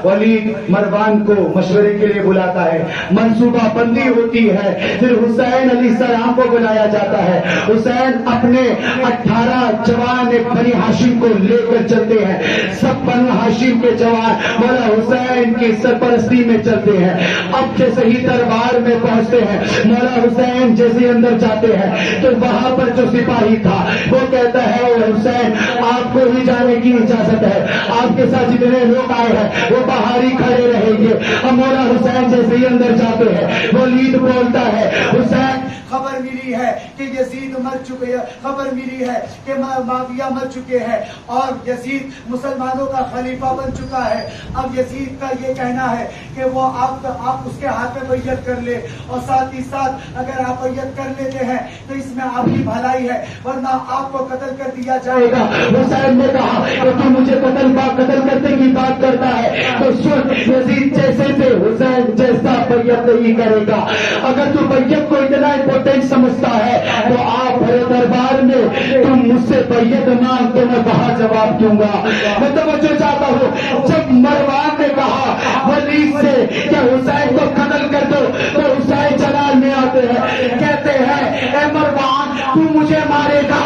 ولید مروان کو مشورے کے لیے بلاتا ہے، منصوبہ بندی ہوتی ہے، پھر حسین علیہ السلام کو بلایا جاتا ہے۔ حسین اپنے 18 جوان بنی ہاشم کو لے کر چلتے ہیں، سب بنی ہاشم کے جوان مولا حسین کی سرپرستی میں چلتے ہیں۔ اب جیسے ہی دربار میں پہنچتے ہیں، مولا حسین جیسے اندر جاتے ہیں تو وہاں پر جو سپاہی تھا وہ کہتا ہے او حسین آپ کو ہی جانے کی اجازت ہے، آپ کے ساتھ جتنے لوگ آئے ہیں وہ باہر ہی کھڑے رہیں گے۔ اب مولا حسین جیسے ہی اندر جاتے ہیں ولید بولتا ہے حسین خبر ملی ہے کہ یزید مر چکے ہیں، خبر ملی ہے کہ معاویہ مر چکے ہیں اور یزید مسلمانوں کا خلیفہ بن چکا ہے۔ اب یزید کا یہ کہنا ہے کہ وہ آپ اس کے ہاتھ میں بیعت کر لے، اور ساتھ ہی ساتھ اگر آپ بیعت کر لیتے ہیں تو اس میں آپ کی بھلائی ہے، ورنہ آپ کو قتل کر دیا جائے گا۔ حسین نے کہا کہ تو مجھے قتل کرنے کی بات کرتا ہے تو سن، یزید جیسے تھے حسین جیسا بیعت نہیں کرے گا۔ اگر تو بیعت کو اتنا امپورٹنٹ سمجھتا ہے تو آپ میرے دربار میں تم مجھ سے بیعت مانگ تو میں وہاں جواب دوں گا۔ میں توجہ چاہتا ہوں، جب مروان نے کہا ولید سے کہ حسین کو قتل کر دو تو حسین جلال میں آتے ہیں، کہتے ہیں اے مروان تو مجھے مارے گا۔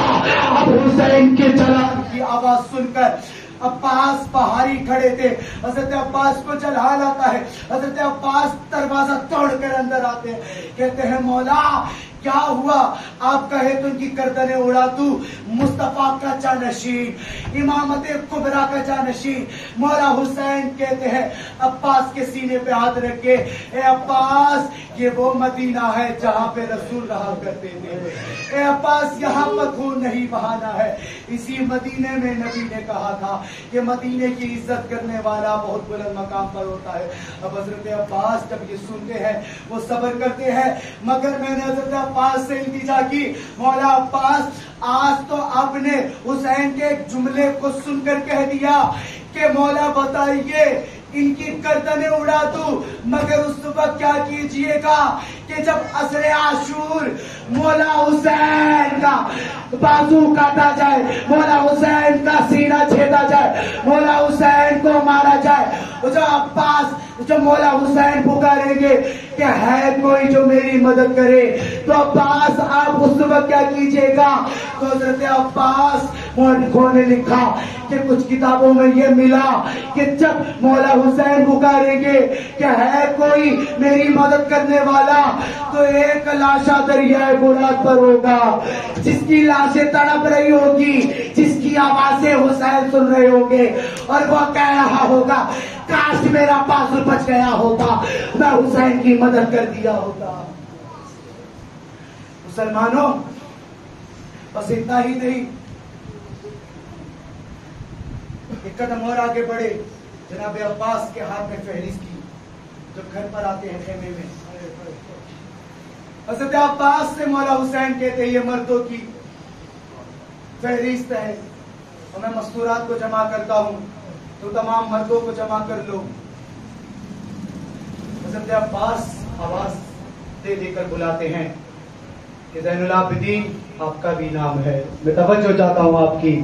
اب حسین کے جلال کی آواز سن کر عباس باہری کھڑے تھے، حضرت عباس کو جلال آتا ہے، حضرت عباس دروازہ توڑ کر اندر آتے ہیں، کہتے ہیں مولا کیا ہوا؟ آپ کہے تو ان کی گردنیں اڑا دوں، مصطفیٰ کا جانشین، امامت کبریٰ کا جانشین مولا حسین کہتے ہیں عباس کے سینے پہ ہاتھ رکھ کے اے عباس یہ وہ مدینہ ہے جہاں پہ رسول رہا کرتے تھے، اے عباس یہاں پر خون نہیں بہانا ہے، اسی مدینے میں نبی نے کہا تھا کہ مدینے کی عزت کرنے والا بہت بلند مقام پر ہوتا ہے۔ اب حضرت عباس جب یہ سنتے ہیں وہ صبر کرتے ہیں، مگر میں نے حضرت عباس سے التجا کی مولا عباس آج تو آپ نے حسین کے ایک جملے کو سن کر کہہ دیا کہ مولا بتائیے ان کی گردنیں اڑا دوں، مگر اس وقت کیا کیجئے گا کہ جب عصر عاشور مولا حسین کا بازو کاٹا جائے، مولا حسین کا سینہ چھیدا جائے، مولا حسین کو مارا جائے، جو عباس جو مولا حسین پکاریں گے کہ ہے کوئی جو میری مدد کرے، تو عباس آپ اس وقت کیا کیجئے گا؟ تو حضرت عباس مورخوں نے لکھا کہ کچھ کتابوں میں یہ ملا کہ جب مولا حسین پکاریں گے کہ ہے کوئی میری مدد کرنے والا تو ایک لاشا دریائے فرات پر ہوگا، جس کی لاشیں تڑپ رہی ہوگی، جس کی آوازیں حسین سن رہے ہوں گے، اور وہ کہہ رہا ہوگا کاش میرا بازو بچ گیا ہوتا، میں حسین کی مدد کر دیا ہوتا۔ مسلمانوں بس اتنا ہی نہیں، ایک قدم اور آگے بڑھے، جناب عباس کے ہاتھ میں فہرست کی، جب گھر پر آتے ہیں خیمے میں، حضرت عباس سے مولا حسین کہتے ہیں یہ مردوں کی فہرست ہے اور میں مستورات کو جمع کرتا ہوں تو تمام مردوں کو جمع کر لو۔ حضرت عباس آواز دے دے کر بلاتے ہیں کہ زین العابدین آپ کا بھی نام ہے۔ میں توجہ چاہتا ہوں آپ کی،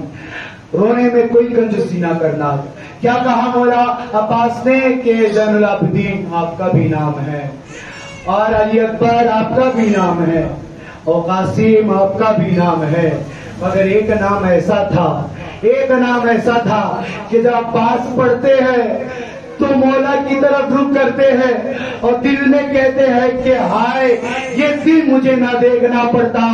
رونے میں کوئی کنجوسی نہ کرنا۔ کیا کہا مولا عباس نے کہ زین العابدین آپ کا بھی نام ہے، اور علی اکبر آپ کا بھی نام ہے، اور قاسم آپ کا بھی نام ہے، مگر ایک نام ایسا تھا، ایک نام ایسا تھا کہ جب عباس پڑھتے ہیں تو مولا کی طرف رخ کرتے ہیں اور دل میں کہتے ہیں کہ ہائے یہ دل مجھے نہ دیکھنا پڑتا۔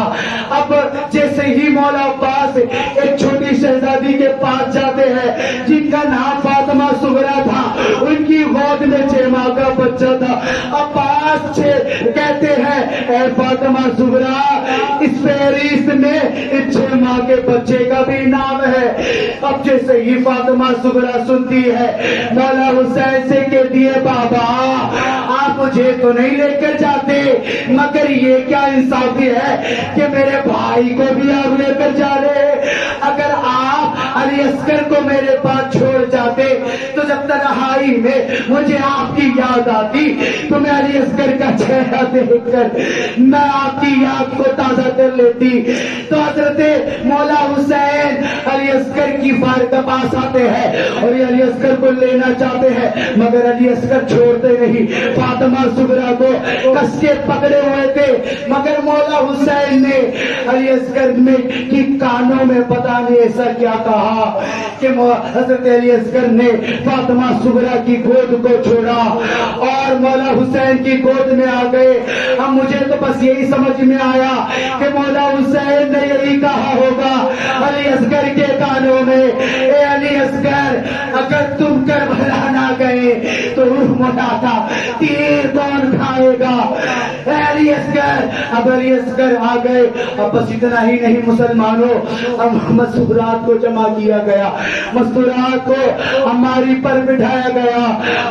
اب جیسے ہی مولا عباس ایک چھوٹی شہزادی کے پاس جاتے ہیں جن کا نام فاطمہ صغرا تھا، ان کی گود میں 6 ماہ کا بچہ تھا، عباس کہتے ہیں اے فاطمہ صغرا اس فہرست میں اس 6 ماہ کے بچے کا بھی نام ہے۔ اب جیسے ہی فاطمہ صغرا سنتی ہے مولا حسین سے کہتی ہے بابا آپ مجھے تو نہیں لے کر جاتے، مگر یہ کیا انصافی ہے کہ میرے بھائی کو بھی آپ لے کر جا رہے، اگر آپ علی اصغر کو میرے پاس چھوڑ جاتے تو جب تنہائی میں مجھے آپ کی یاد آتی تو میں علی اصغر کا چہرہ دیکھ کر میں آپ کی یاد کو تازہ کر لیتی. تو حضرت مولا حسین علی اصغر کی بار کے پاس آتے ہیں اور یہ علی اصغر کو لینا چاہتے ہیں مگر علی اصغر چھوڑتے نہیں. فاطمہ صغریٰ کو کس کے پکڑے ہوئے تھے مگر مولا حسین نے علی اصغر میں کی کانوں میں پتہ نہیں ایسا کیا کہا کہ حضرت علی اصغر نے فاطمہ صغریٰ کی گود کو چھوڑا اور مولا حسین کی گود میں آ گئے. اب مجھے تو بس یہی سمجھ میں آیا کہ مولا حسین نے یہی کہا ہوگا علی اصغر کے کانوں میں, اے علی اصغر اگر تم کربلا نہ گئے تو روح مولا کا تیر کون کھائے گا. اے علی اصغر. اب علی اصغر آ گئے. اب بس اتنا ہی نہیں مسلمانوں, اب مستورات کو جمع کیا گیا, مستورات کو ہماری پر بٹھایا گیا.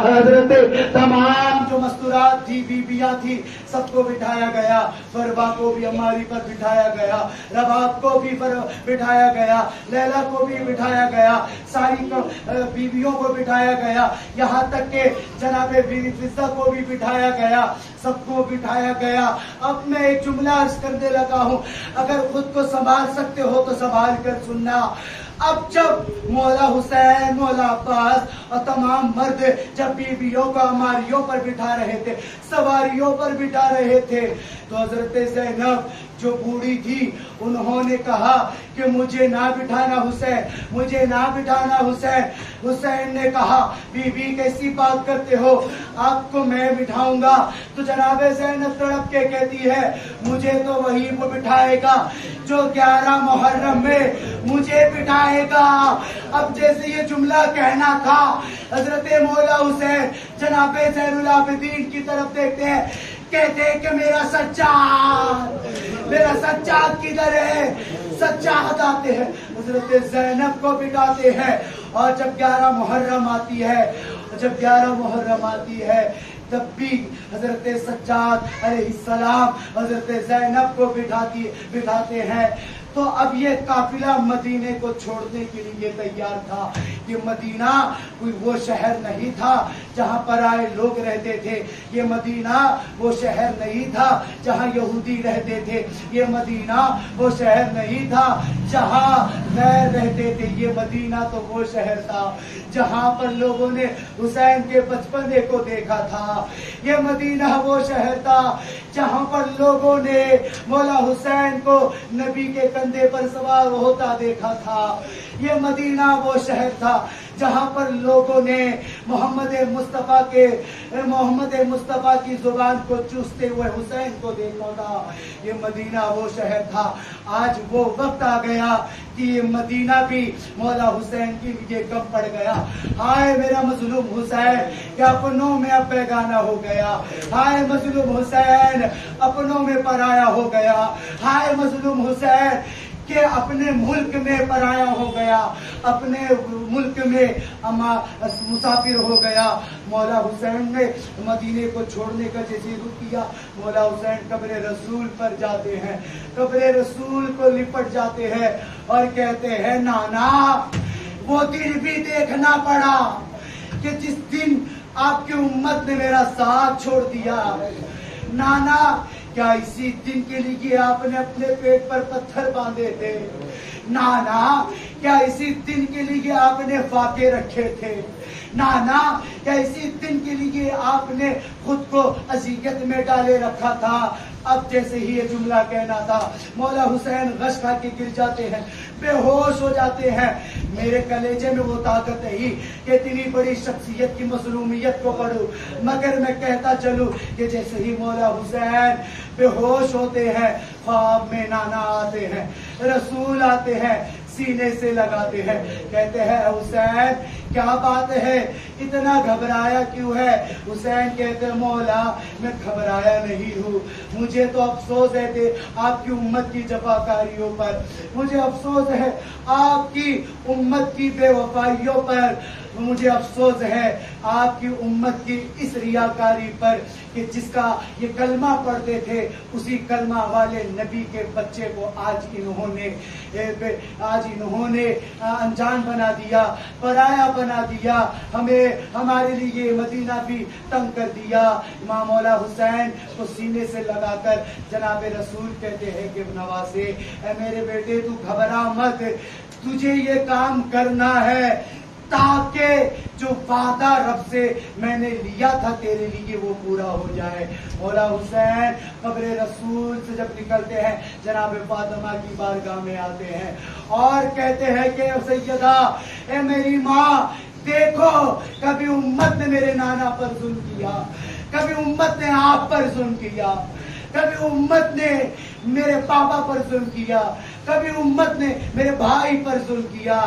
حضرت تمام جو مستورات تھی بیبیاں تھی سب کو بٹھایا گیا. فربا کو بھی ہماری پر بٹھایا گیا, رباب کو بھی بٹھایا گیا, لیلا کو بھی بٹھایا گیا, ساری بیویوں کو بٹھایا گیا, یہاں تک کہ جناب بیوی فضہ کو بھی بٹھایا گیا, سب کو بٹھایا گیا. اب میں ایک جملہ عرض کرنے لگا ہوں, اگر خود کو سنبھال سکتے ہو تو سنبھال کر سننا. اب جب مولا حسین, مولا عباس اور تمام مرد جب بیویوں کو ہماریوں پر بٹھا رہے تھے, سواریوں پر بٹھا رہے تھے, تو حضرت زینب جو بوڑھی تھی انہوں نے کہا کہ مجھے نہ بٹھانا حسین, مجھے نہ بٹھانا حسین. حسین نے کہا بی بی کیسی بات کرتے ہو, آپ کو میں بٹھاؤں گا. تو جناب زینب تڑپ کے کہتی ہے مجھے تو وہی وہ بٹھائے گا جو 11 محرم میں مجھے بٹھائے گا. اب جیسے یہ جملہ کہنا تھا حضرت مولا حسین جناب زین العابدین کی طرف دیکھتے ہیں, کہتے ہیں کہ میرا سجاد کدھر ہے. سجاد آتے ہیں, حضرت زینب کو بٹھاتے ہیں. اور جب 11 محرم آتی ہے, جب 11 محرم آتی ہے تب بھی حضرت سجاد علیہ السلام حضرت زینب کو بٹھاتے ہیں. تو اب یہ قافلہ مدینے کو چھوڑنے کے لیے تیار تھا. یہ مدینہ کوئی وہ شہر نہیں تھا جہاں پرائے لوگ رہتے تھے, یہ مدینہ وہ شہر نہیں تھا جہاں یہودی رہتے تھے, یہ مدینہ وہ شہر نہیں تھا جہاں غیر رہتے تھے. یہ مدینہ تو وہ شہر تھا جہاں پر لوگوں نے حسین کے بچپنے کو دیکھا تھا. یہ مدینہ وہ شہر تھا جہاں پر لوگوں نے مولا حسین کو نبی کے کندھے پر سوار ہوتا دیکھا تھا. یہ مدینہ وہ شہر تھا جہاں پر لوگوں نے محمد مصطفیٰ کی زبان کو چوستے ہوئے حسین کو دیکھا تھا. یہ مدینہ وہ شہر تھا. آج وہ وقت آ گیا کہ یہ مدینہ بھی مولا حسین کے لیے کم پڑ گیا. ہائے میرا مظلوم حسین کہ اپنوں میں اب بیگانہ ہو گیا. ہائے مظلوم حسین اپنوں میں پرایا ہو گیا. ہائے مظلوم حسین کہ اپنے ملک میں پرایا ہو گیا, اپنے ملک میں مسافر ہو گیا. مولا حسین نے مدینے کو چھوڑنے کا جیسے رخ کیا, مولا حسین قبر رسول پر جاتے ہیں, قبر رسول کو لپٹ جاتے ہیں اور کہتے ہیں نانا وہ دن بھی دیکھنا پڑا کہ جس دن آپ کی امت نے میرا ساتھ چھوڑ دیا. نانا کیا اسی دن کے لیے آپ نے اپنے پیٹ پر پتھر باندھے تھے؟ نانا کیا اسی دن کے لیے آپ نے فاقے رکھے تھے؟ نانا کیا اسی دن کے لیے آپ نے خود کو اذیت میں ڈالے رکھا تھا؟ اب جیسے ہی یہ جملہ کہنا تھا مولا حسین غش کھا کے گر جاتے ہیں, بے ہوش ہو جاتے ہیں. میرے کلیجے میں وہ طاقت نہیں کہ اتنی بڑی شخصیت کی مظلومیت کو پڑھوں, مگر میں کہتا چلوں کہ جیسے ہی مولا حسین بے ہوش ہوتے ہیں خواب میں نانا آتے ہیں, رسول آتے ہیں, سینے سے لگاتے ہیں, کہتے ہیں حسین کیا بات ہے, اتنا گھبرایا کیوں ہے؟ حسین کہتے مولا میں گھبرایا نہیں ہوں, مجھے تو افسوس ہے آپ کی امت کی جفاکاریوں پر, مجھے افسوس ہے آپ کی امت کی بے وفائیوں پر. مجھے افسوس ہے آپ کی امت کی اس ریاکاری پر کہ جس کا یہ کلمہ پڑھتے تھے اسی کلمہ والے نبی کے بچے کو آج انہوں نے انجان بنا دیا، پرایا بنا دیا، ہمارے لیے مدینہ بھی تنگ کر دیا۔ امام مولا حسین کو سینے سے لگا کر جناب رسول کہتے ہیں کہ نواسے اے میرے بیٹے تو گھبرا مت، تجھے یہ کام کرنا ہے تاکہ جو وعدہ رب سے میں نے لیا تھا تیرے لیے وہ پورا ہو جائے۔ مولا حسین قبر رسول سے جب نکلتے ہیں جناب فاطمہ کی بارگاہ میں آتے ہیں اور کہتے ہیں کہ سیدہ اے میری ماں دیکھو، کبھی امت نے میرے نانا پر ظلم کیا، کبھی امت نے آپ پر ظلم کیا، کبھی امت نے میرے پاپا پر ظلم کیا، کبھی امت نے میرے بھائی پر ظلم کیا،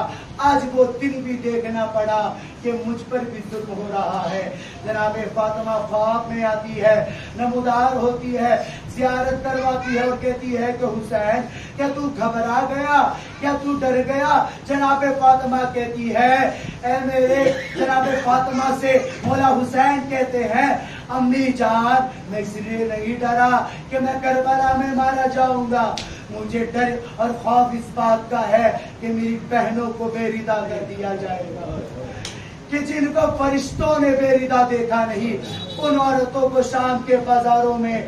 آج وہ دن بھی دیکھنا پڑا کہ مجھ پر بھی ظلم ہو رہا ہے۔ جناب فاطمہ خواب میں آتی ہے، نمودار ہوتی ہے، زیارت کرواتی ہے اور کہتی ہے کہ حسین کیا تو گھبرا گیا، کیا تو ڈر گیا؟ جناب فاطمہ کہتی ہے اے میرے جناب فاطمہ سے مولا حسین کہتے ہیں امی جان میں اس لیے نہیں ڈرا کہ میں کربلا میں مارا جاؤں گا، مجھے ڈر اور خوف اس بات کا ہے کہ میری بہنوں کو بے ردا کر دیا جائے گا، کہ جن کو فرشتوں نے بے ردا دیکھا نہیں ان عورتوں کو شام کے بازاروں میں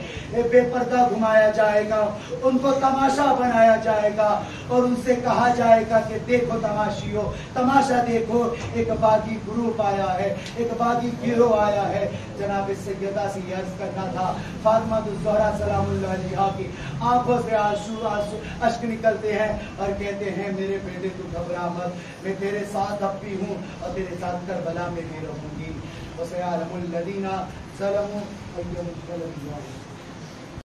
بے پردہ گھمایا جائے گا، ان کو تماشا بنایا جائے گا اور ان سے کہا جائے گا کہ دیکھو تماشیو، تماشا دیکھو، ایک باغی گروپ آیا ہے، ایک باغی گروہ آیا ہے۔ جناب سیدہ سے یہ عرض کرنا تھا، فاطمہ الزہرا سلام اللہ علیہا کی آنکھوں سے اشک نکلتے ہیں اور کہتے ہیں میرے بیٹے تو گھبرا مت، میں تیرے ساتھ اب بھی ہوں اور تیرے ساتھ کربلا میں بھی رہوں گی۔ وَسَيَعْلَمُ الَّذِينَ ظَلَمُوا أَيَّ مُنقَلَبٍ يَنقَلِبُونَ